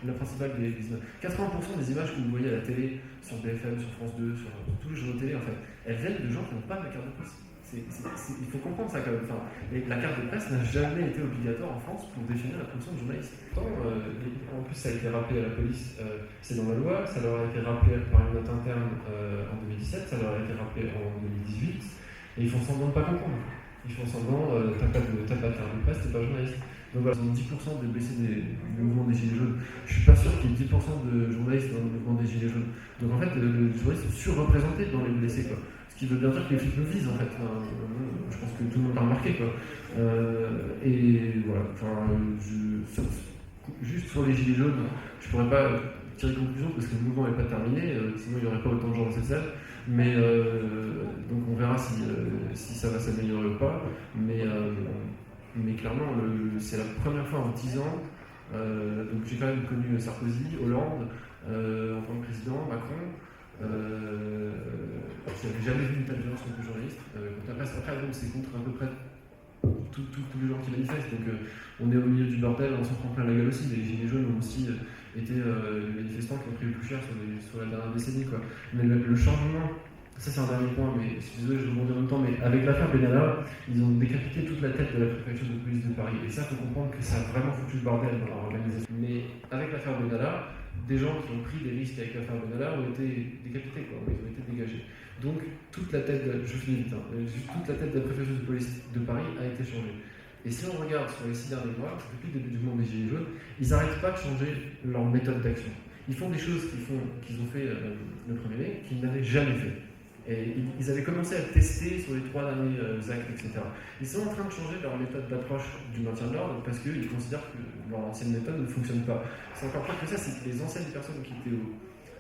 la principale des images. 80% des images que vous voyez à la télé, sur BFM, sur France 2, sur tous les journaux de télé, en fait, elles viennent de gens qui n'ont pas la carte de presse. Il faut comprendre ça quand même. Enfin, la carte de presse n'a jamais été obligatoire en France pour définir la profession de journaliste. En plus, ça a été rappelé à la police, c'est dans la loi, ça leur a été rappelé par une note interne en 2017, ça leur a été rappelé en 2018, et ils font semblant de ne pas comprendre. Ils font semblant, t'as pas de carte de presse, t'es pas journaliste. Donc voilà, 10% des blessés du mouvement des Gilets jaunes. Je suis pas sûr qu'il y ait 10% de journalistes dans le mouvement des Gilets jaunes. Donc en fait, les journalistes sont surreprésentés dans les blessés, quoi. Ce qui veut bien dire que les flics nous visent, en fait. Je pense que tout le monde l'a remarqué, quoi. Et voilà, juste sur les Gilets jaunes, je pourrais pas tirer conclusion parce que le mouvement n'est pas terminé, sinon il n'y aurait pas autant de gens dans cette salle. Mais donc on verra si ça va s'améliorer ou pas. Mais clairement, c'est la première fois en 10 ans, donc j'ai quand même connu Sarkozy, Hollande, en tant que président, Macron. Je n'avais jamais vu une telle violence contre les journalistes. Après, donc, c'est contre à peu près tous les gens qui manifestent. Donc on est au milieu du bordel, on s'en prend plein la gueule aussi. Les Gilets jaunes ont aussi été les manifestants qui ont pris le plus cher sur la dernière décennie, quoi. Mais le changement, ça c'est un dernier point, mais je suis désolé, je rebondis en même temps, mais avec l'affaire Benalla, ils ont décapité toute la tête de la préfecture de police de Paris. Et ça, il faut comprendre que ça a vraiment foutu le bordel dans leur organisation. Mais avec l'affaire Benalla, des gens qui ont pris des risques avec l'affaire Benalla ont été décapités, quoi. Ils ont été dégagés. Donc toute la tête de la préfecture de police de Paris a été changée. Et si on regarde sur les 6 derniers mois, depuis le début du mouvement des Gilets jaunes, ils n'arrêtent pas de changer leur méthode d'action. Ils font des choses qu'ils ont fait le 1er mai, qu'ils n'avaient jamais fait. Et ils avaient commencé à tester sur les 3 derniers actes, etc. Ils sont en train de changer leur méthode d'approche du maintien de l'ordre parce qu'ils considèrent que leur ancienne méthode ne fonctionne pas. C'est encore pire que ça, c'est que les anciennes personnes qui étaient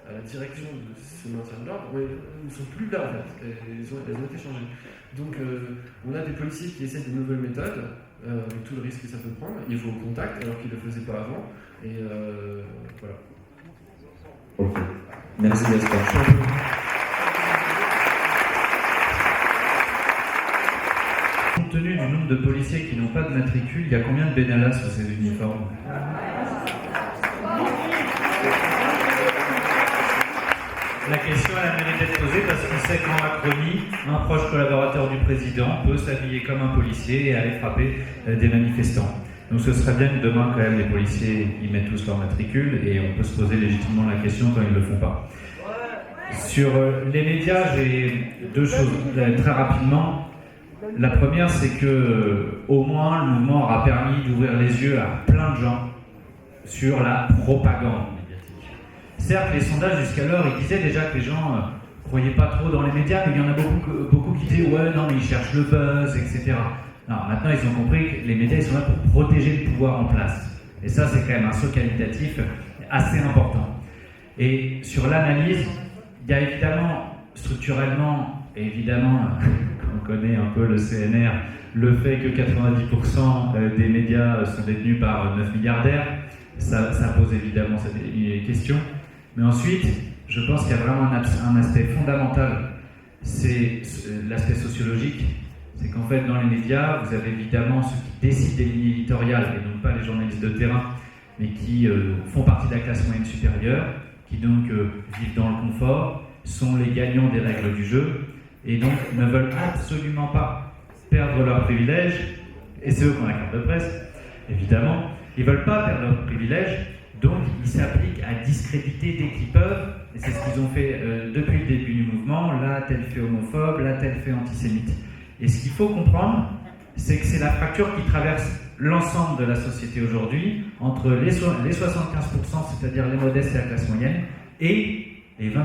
à la direction de ce maintien de l'ordre ne sont plus là, en fait. Elles ont été changées. Donc on a des policiers qui essaient de nouvelles méthodes, avec tout le risque que ça peut prendre. Ils vont au contact alors qu'ils ne le faisaient pas avant. Et voilà. Ok. Merci Gaspard. Compte tenu du nombre de policiers qui n'ont pas de matricule, il y a combien de Benalla sur ces uniformes? La question elle a mérité d'être posée parce qu'on sait qu'en Macronie, un proche collaborateur du président peut s'habiller comme un policier et aller frapper des manifestants. Donc ce serait bien que demain, quand même, les policiers y mettent tous leur matricule et on peut se poser légitimement la question quand ils ne le font pas. Sur les médias, j'ai 2 choses très rapidement. La première, c'est que au moins le mouvement aura permis d'ouvrir les yeux à plein de gens sur la propagande médiatique. Certes, les sondages jusqu'alors, ils disaient déjà que les gens ne croyaient pas trop dans les médias, mais il y en a beaucoup qui disaient « ouais, non, mais ils cherchent le buzz, etc. » Non, maintenant, ils ont compris que les médias, ils sont là pour protéger le pouvoir en place. Et ça, c'est quand même un saut qualitatif assez important. Et sur l'analyse, il y a évidemment, structurellement, évidemment, on connaît un peu le CNR, le fait que 90% des médias sont détenus par 9 milliardaires, ça pose évidemment cette question. Mais ensuite, je pense qu'il y a vraiment un aspect fondamental, c'est l'aspect sociologique. C'est qu'en fait, dans les médias, vous avez évidemment ceux qui décident des lignes éditoriales, et donc pas les journalistes de terrain, mais qui font partie de la classe moyenne supérieure, qui donc vivent dans le confort, sont les gagnants des règles du jeu, et donc ne veulent absolument pas perdre leurs privilèges, et c'est eux qui ont la carte de presse, évidemment. Ils ne veulent pas perdre leurs privilèges, donc ils s'appliquent à discréditer dès qu'ils peuvent, et c'est ce qu'ils ont fait depuis le début du mouvement, là tel fait homophobe, là tel fait antisémite. Et ce qu'il faut comprendre, c'est que c'est la fracture qui traverse l'ensemble de la société aujourd'hui, entre les 75%, c'est-à-dire les modestes et la classe moyenne, et les 25%,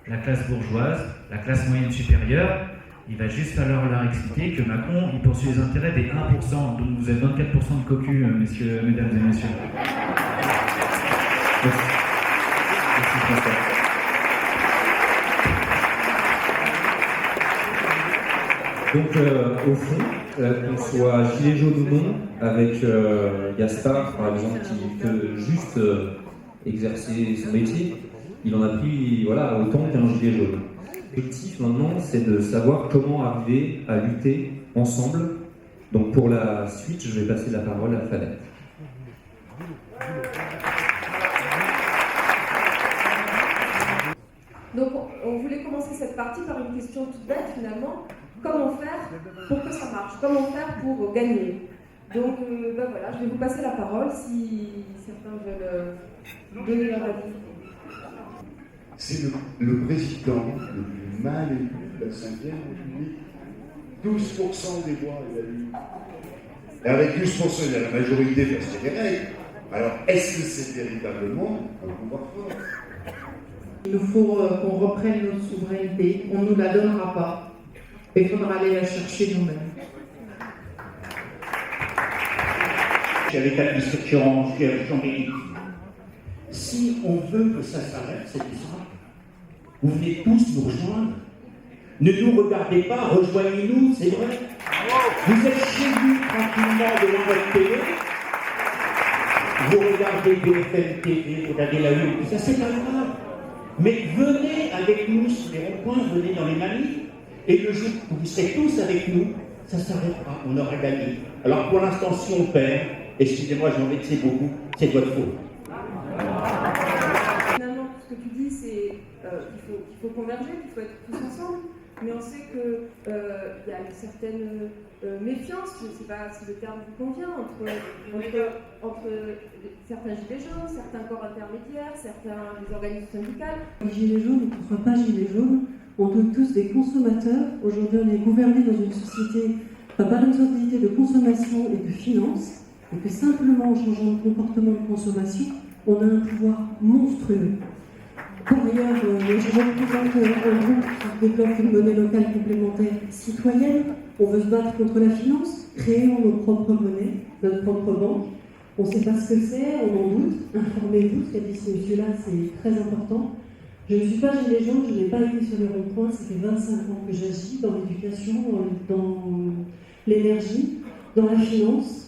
la classe bourgeoise, la classe moyenne supérieure. Il va juste falloir leur expliquer que Macron, il poursuit les intérêts des 1%, donc vous êtes 24% de cocus, messieurs, mesdames et messieurs. Merci. Merci François. Donc, au fond, qu'on soit gilet jaune ou non, avec Gaspard, par exemple, qui peut juste exercer son métier, il en a pris autant qu'un gilet jaune. L'objectif maintenant, c'est de savoir comment arriver à lutter ensemble. Donc pour la suite, je vais passer la parole à Fanette. Donc on voulait commencer cette partie par une question toute bête finalement. Comment faire pour que ça marche? Comment faire pour gagner? Donc voilà, je vais vous passer la parole si certains veulent donner leur avis. C'est le président le plus mal élu de la 5e République. 12% des voix, il a eu. Et avec 12%, il y a la majorité parce qu'il y a des règles. Alors, est-ce que c'est véritablement un pouvoir fort? Il nous faut qu'on reprenne notre souveraineté. On ne nous la donnera pas. Il faudra aller la chercher nous-mêmes. Avec la structurance juridique. Si on veut que ça s'arrête, c'est simple. Vous venez tous nous rejoindre. Ne nous regardez pas, rejoignez-nous, c'est vrai. Vous êtes chez vous tranquillement devant votre télé. Vous regardez BFM TV, vous regardez la une, ça c'est pas grave. Mais venez avec nous sur les ronds-points, venez dans les manifs. Et le jour où vous serez tous avec nous, ça s'arrêtera, on aura gagné. Alors pour l'instant, si on perd, excusez-moi, j'en vexé beaucoup, c'est de votre faute. Finalement, tout ce que tu dis, c'est qu'il faut converger, qu'il faut être tous ensemble, mais on sait qu'il y a une certaine méfiance, je ne sais pas si le terme vous convient, entre certains gilets jaunes, certains corps intermédiaires, les organismes syndicales. Les gilets jaunes, ou qu'on ne soit pas gilets jaunes, on est tous des consommateurs. Aujourd'hui, on est gouverné dans une société par une société de consommation et de finance, et que simplement en changeant de comportement de consommation, on a un pouvoir monstrueux. Par ailleurs, je représente un groupe qui développe une monnaie locale complémentaire citoyenne. On veut se battre contre la finance, créons nos propres monnaies, notre propre banque. On ne sait pas ce que c'est, on en doute. Informez-vous, ce qu'a dit ce monsieur-là, c'est très important. Je ne suis pas gilet jaune, je n'ai pas été sur les ronds-points, ça fait 25 ans que j'agis dans l'éducation, dans l'énergie, dans la finance.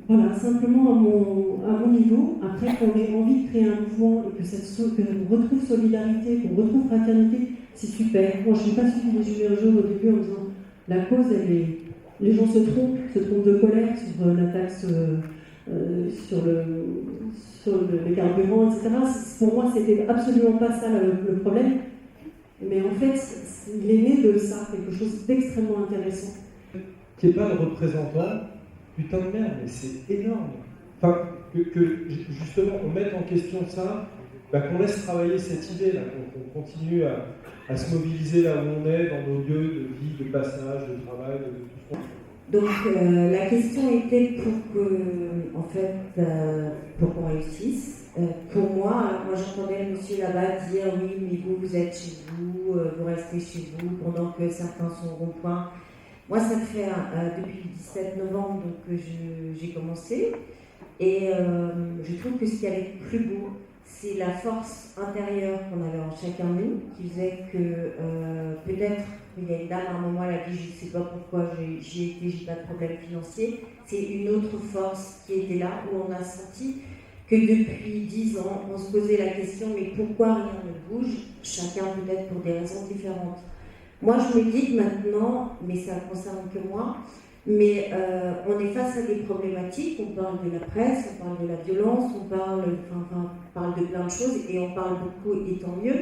Voilà, simplement à mon niveau, après qu'on ait envie de créer un mouvement et qu'on retrouve solidarité, qu'on retrouve fraternité, c'est super. Moi, je n'ai pas suivi les gilets jaunes au début en disant la cause, les gens se trompent de colère sur la taxe sur les carburants, etc. Pour moi, c'était absolument pas ça le problème. Mais en fait, il est né de ça, quelque chose d'extrêmement intéressant. Qu'il n'y ait pas de représentant, putain de merde, mais c'est énorme. Enfin, que justement, on mette en question ça, qu'on laisse travailler cette idée-là, qu'on continue à se mobiliser là où on est, dans nos lieux de vie, de passage, de travail, de tout ça. Donc la question était pour qu'on réussisse. Pour moi, alors moi j'entendais le monsieur là-bas dire oui, mais vous êtes chez vous, vous restez chez vous pendant que certains sont au rond-point. Moi, ça fait depuis le 17 novembre que j'ai commencé. Et je trouve que ce qu'il y avait de plus beau, c'est la force intérieure qu'on avait en chacun de nous, qui faisait que peut-être il y a une dame à un moment, elle a dit je ne sais pas pourquoi j'y ai été, j'ai pas de problème financier. C'est une autre force qui était là, où on a senti que depuis 10 ans, on se posait la question mais pourquoi rien ne bouge, chacun peut-être pour des raisons différentes. Moi je me dis que maintenant, mais ça ne concerne que moi, mais on est face à des problématiques, on parle de la presse, on parle de la violence, on parle de plein de choses et on parle beaucoup et tant mieux,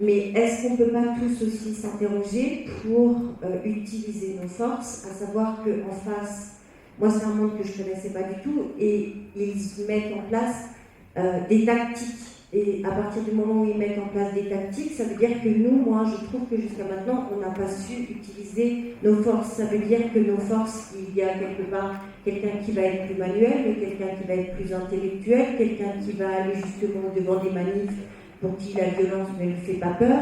mais est-ce qu'on ne peut pas tous aussi s'interroger pour utiliser nos forces, à savoir qu'en face, moi c'est un monde que je ne connaissais pas du tout et ils mettent en place des tactiques. Et à partir du moment où ils mettent en place des tactiques, ça veut dire que nous, moi, je trouve que jusqu'à maintenant, on n'a pas su utiliser nos forces. Ça veut dire que nos forces, il y a quelque part quelqu'un qui va être plus manuel, quelqu'un qui va être plus intellectuel, quelqu'un qui va aller justement devant des manifs pour qui la violence ne lui fait pas peur,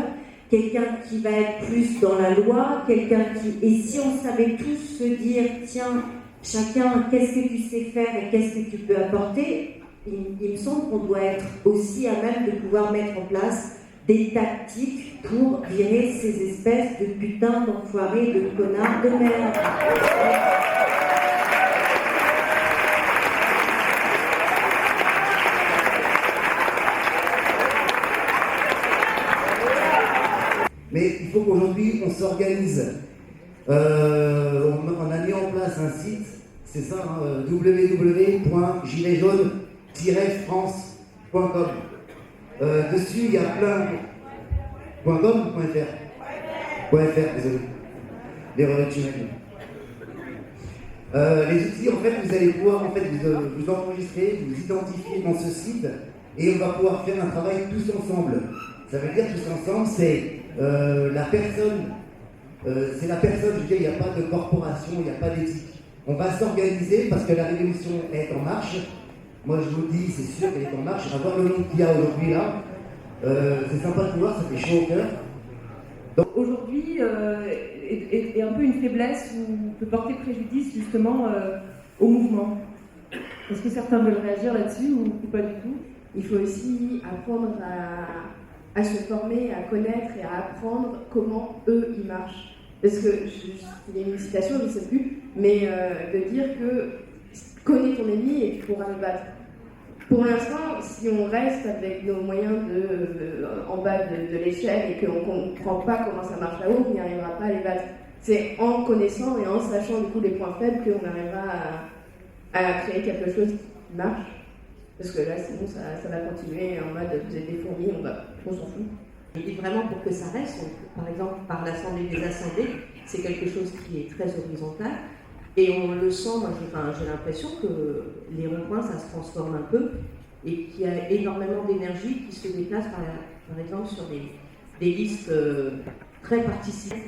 quelqu'un qui va être plus dans la loi, quelqu'un qui... Et si on savait tous se dire, tiens, chacun, qu'est-ce que tu sais faire et qu'est-ce que tu peux apporter, il me semble qu'on doit être aussi à même de pouvoir mettre en place des tactiques pour virer ces espèces de putains d'enfoirés, de connards de merde. Mais il faut qu'aujourd'hui on s'organise. On a mis en place un site, c'est ça, hein, www.giletsjaunes-france.com. Dessus, il y a plein. .com ou .fr .fr, désolé. L'erreur est humaine. Les outils, en fait, vous allez pouvoir vous enregistrer, vous identifier dans ce site et on va pouvoir faire un travail tous ensemble. Ça veut dire tous ensemble, c'est la personne, je veux dire, il n'y a pas de corporation, il n'y a pas d'éthique. On va s'organiser parce que la révolution est en marche. Moi je vous le dis, c'est sûr qu'elle est en marche. Avoir le nom qu'il y a aujourd'hui là, c'est sympa de voir, ça fait chaud au cœur. Aujourd'hui est un peu une faiblesse où on peut porter préjudice justement au mouvement. Est-ce que certains veulent réagir là-dessus ou pas du tout? Il faut aussi apprendre à se former, à connaître et à apprendre comment eux ils marchent. Parce que, il y a une citation, je ne sais plus, mais de dire que connais ton ennemi et tu pourras le battre. Pour l'instant, si on reste avec nos moyens en bas de l'échelle et qu'on ne comprend pas comment ça marche là-haut, on n'y arrivera pas à les battre. C'est en connaissant et en sachant du coup les points faibles qu'on arrivera à créer quelque chose qui marche. Parce que là, sinon, ça va continuer en mode vous êtes des fourmis, on s'en fout. Et vraiment, pour que ça reste, par exemple, par l'Assemblée des assemblées, c'est quelque chose qui est très horizontal. Et on le sent, moi j'ai l'impression que les ronds-points, ça se transforme un peu et qu'il y a énormément d'énergie qui se déplace, par exemple, sur des listes très participatives.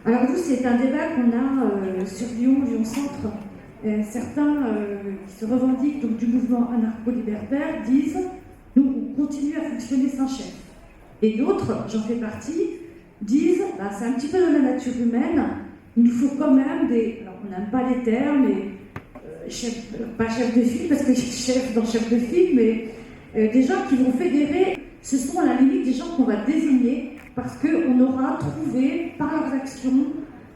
Alors vous, c'est un débat qu'on a sur Lyon Centre. Certains qui se revendiquent donc, du mouvement anarcho-libertaire disent « nous, on continue à fonctionner sans chef ». Et d'autres, j'en fais partie, disent bah, « c'est un petit peu dans la nature humaine, il nous faut quand même des... » Alors on n'aime pas les termes, mais pas chef de file, parce que chef dans chef de file, mais des gens qui vont fédérer, ce sont à la limite des gens qu'on va désigner parce qu'on aura trouvé par leurs actions,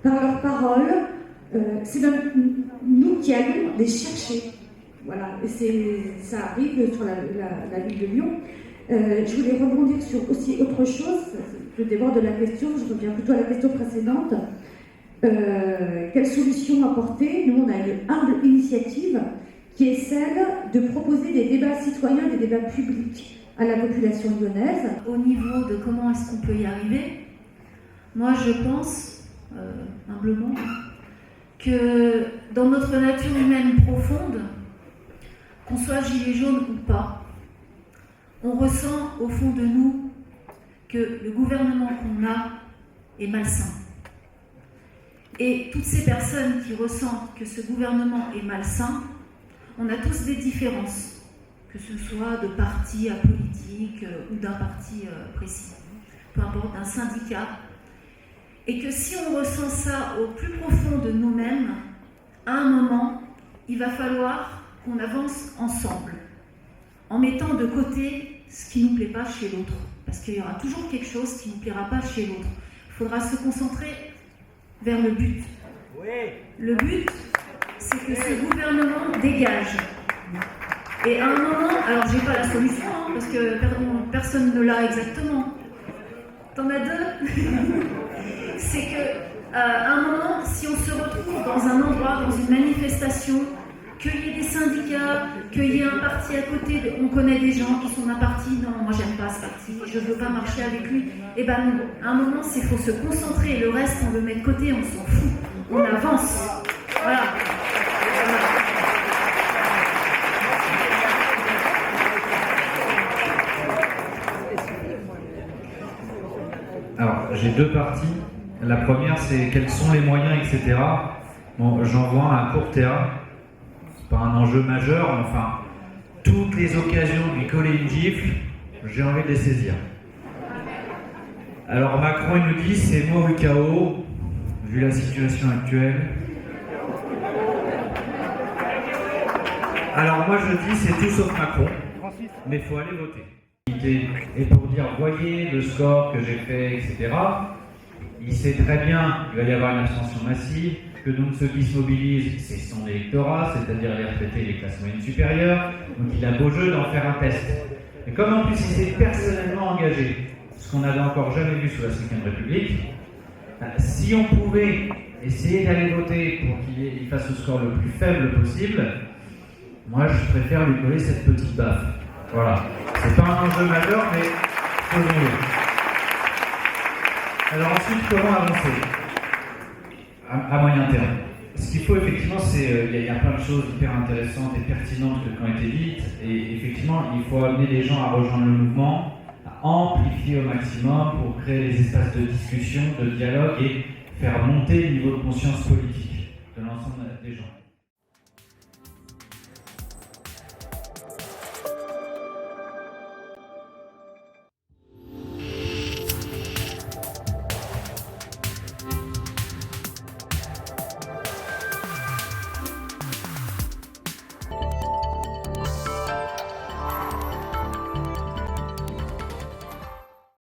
par leurs paroles, c'est nous qui allons les chercher. Voilà, et ça arrive sur la ville de Lyon. Je voulais rebondir sur aussi autre chose, je déborde de la question, je reviens plutôt à la question précédente. Quelle solution apporter? Nous, on a une humble initiative qui est celle de proposer des débats citoyens, des débats publics à la population lyonnaise. Au niveau de comment est-ce qu'on peut y arriver, moi je pense, humblement, que dans notre nature humaine profonde, qu'on soit gilet jaune ou pas, on ressent au fond de nous que le gouvernement qu'on a est malsain. Et toutes ces personnes qui ressentent que ce gouvernement est malsain, on a tous des différences, que ce soit de parti à politique ou d'un parti précis, peu importe, d'un syndicat. Et que si on ressent ça au plus profond de nous-mêmes, à un moment, il va falloir qu'on avance ensemble, en mettant de côté ce qui ne nous plaît pas chez l'autre. Parce qu'il y aura toujours quelque chose qui ne nous plaira pas chez l'autre. Il faudra se concentrer vers le but. Le but, c'est que ce gouvernement dégage. Et à un moment, alors j'ai pas la solution, hein, parce que personne ne l'a exactement. T'en as deux. C'est que à un moment, si on se retrouve dans un endroit, dans une manifestation, qu'il y ait des syndicats, qu'il y ait un parti à côté, on connaît des gens qui sont d'un parti, non, moi j'aime pas ce parti, je veux pas marcher avec lui, et ben non, à un moment, il faut se concentrer, le reste, on le met de côté, on s'en fout, on avance. Voilà. Alors, j'ai deux parties. La première, c'est quels sont les moyens, etc. Bon, j'en vois un à court terme. C'est pas un enjeu majeur, mais enfin, toutes les occasions de lui coller une gifle, j'ai envie de les saisir. Alors Macron, il nous dit, c'est mort ou chaos, vu la situation actuelle. Alors moi je dis, c'est tout sauf Macron, mais il faut aller voter. Et pour dire, voyez le score que j'ai fait, etc., il sait très bien qu'il va y avoir une abstention massive, que donc ceux qui se mobilisent, c'est son électorat, c'est-à-dire les retraités et les classes moyennes supérieures, donc il a beau jeu d'en faire un test. Et comme en plus il s'est personnellement engagé, ce qu'on n'avait encore jamais vu sous la Ve République, si on pouvait essayer d'aller voter pour qu'il fasse le score le plus faible possible, moi je préfère lui coller cette petite baffe. Voilà. C'est pas un enjeu majeur, mais faisons-le. Alors ensuite, comment avancer à moyen terme? Ce qu'il faut effectivement, c'est il y a plein de choses hyper intéressantes et pertinentes qui ont été dites, et effectivement, il faut amener les gens à rejoindre le mouvement, à amplifier au maximum pour créer des espaces de discussion, de dialogue et faire monter le niveau de conscience politique.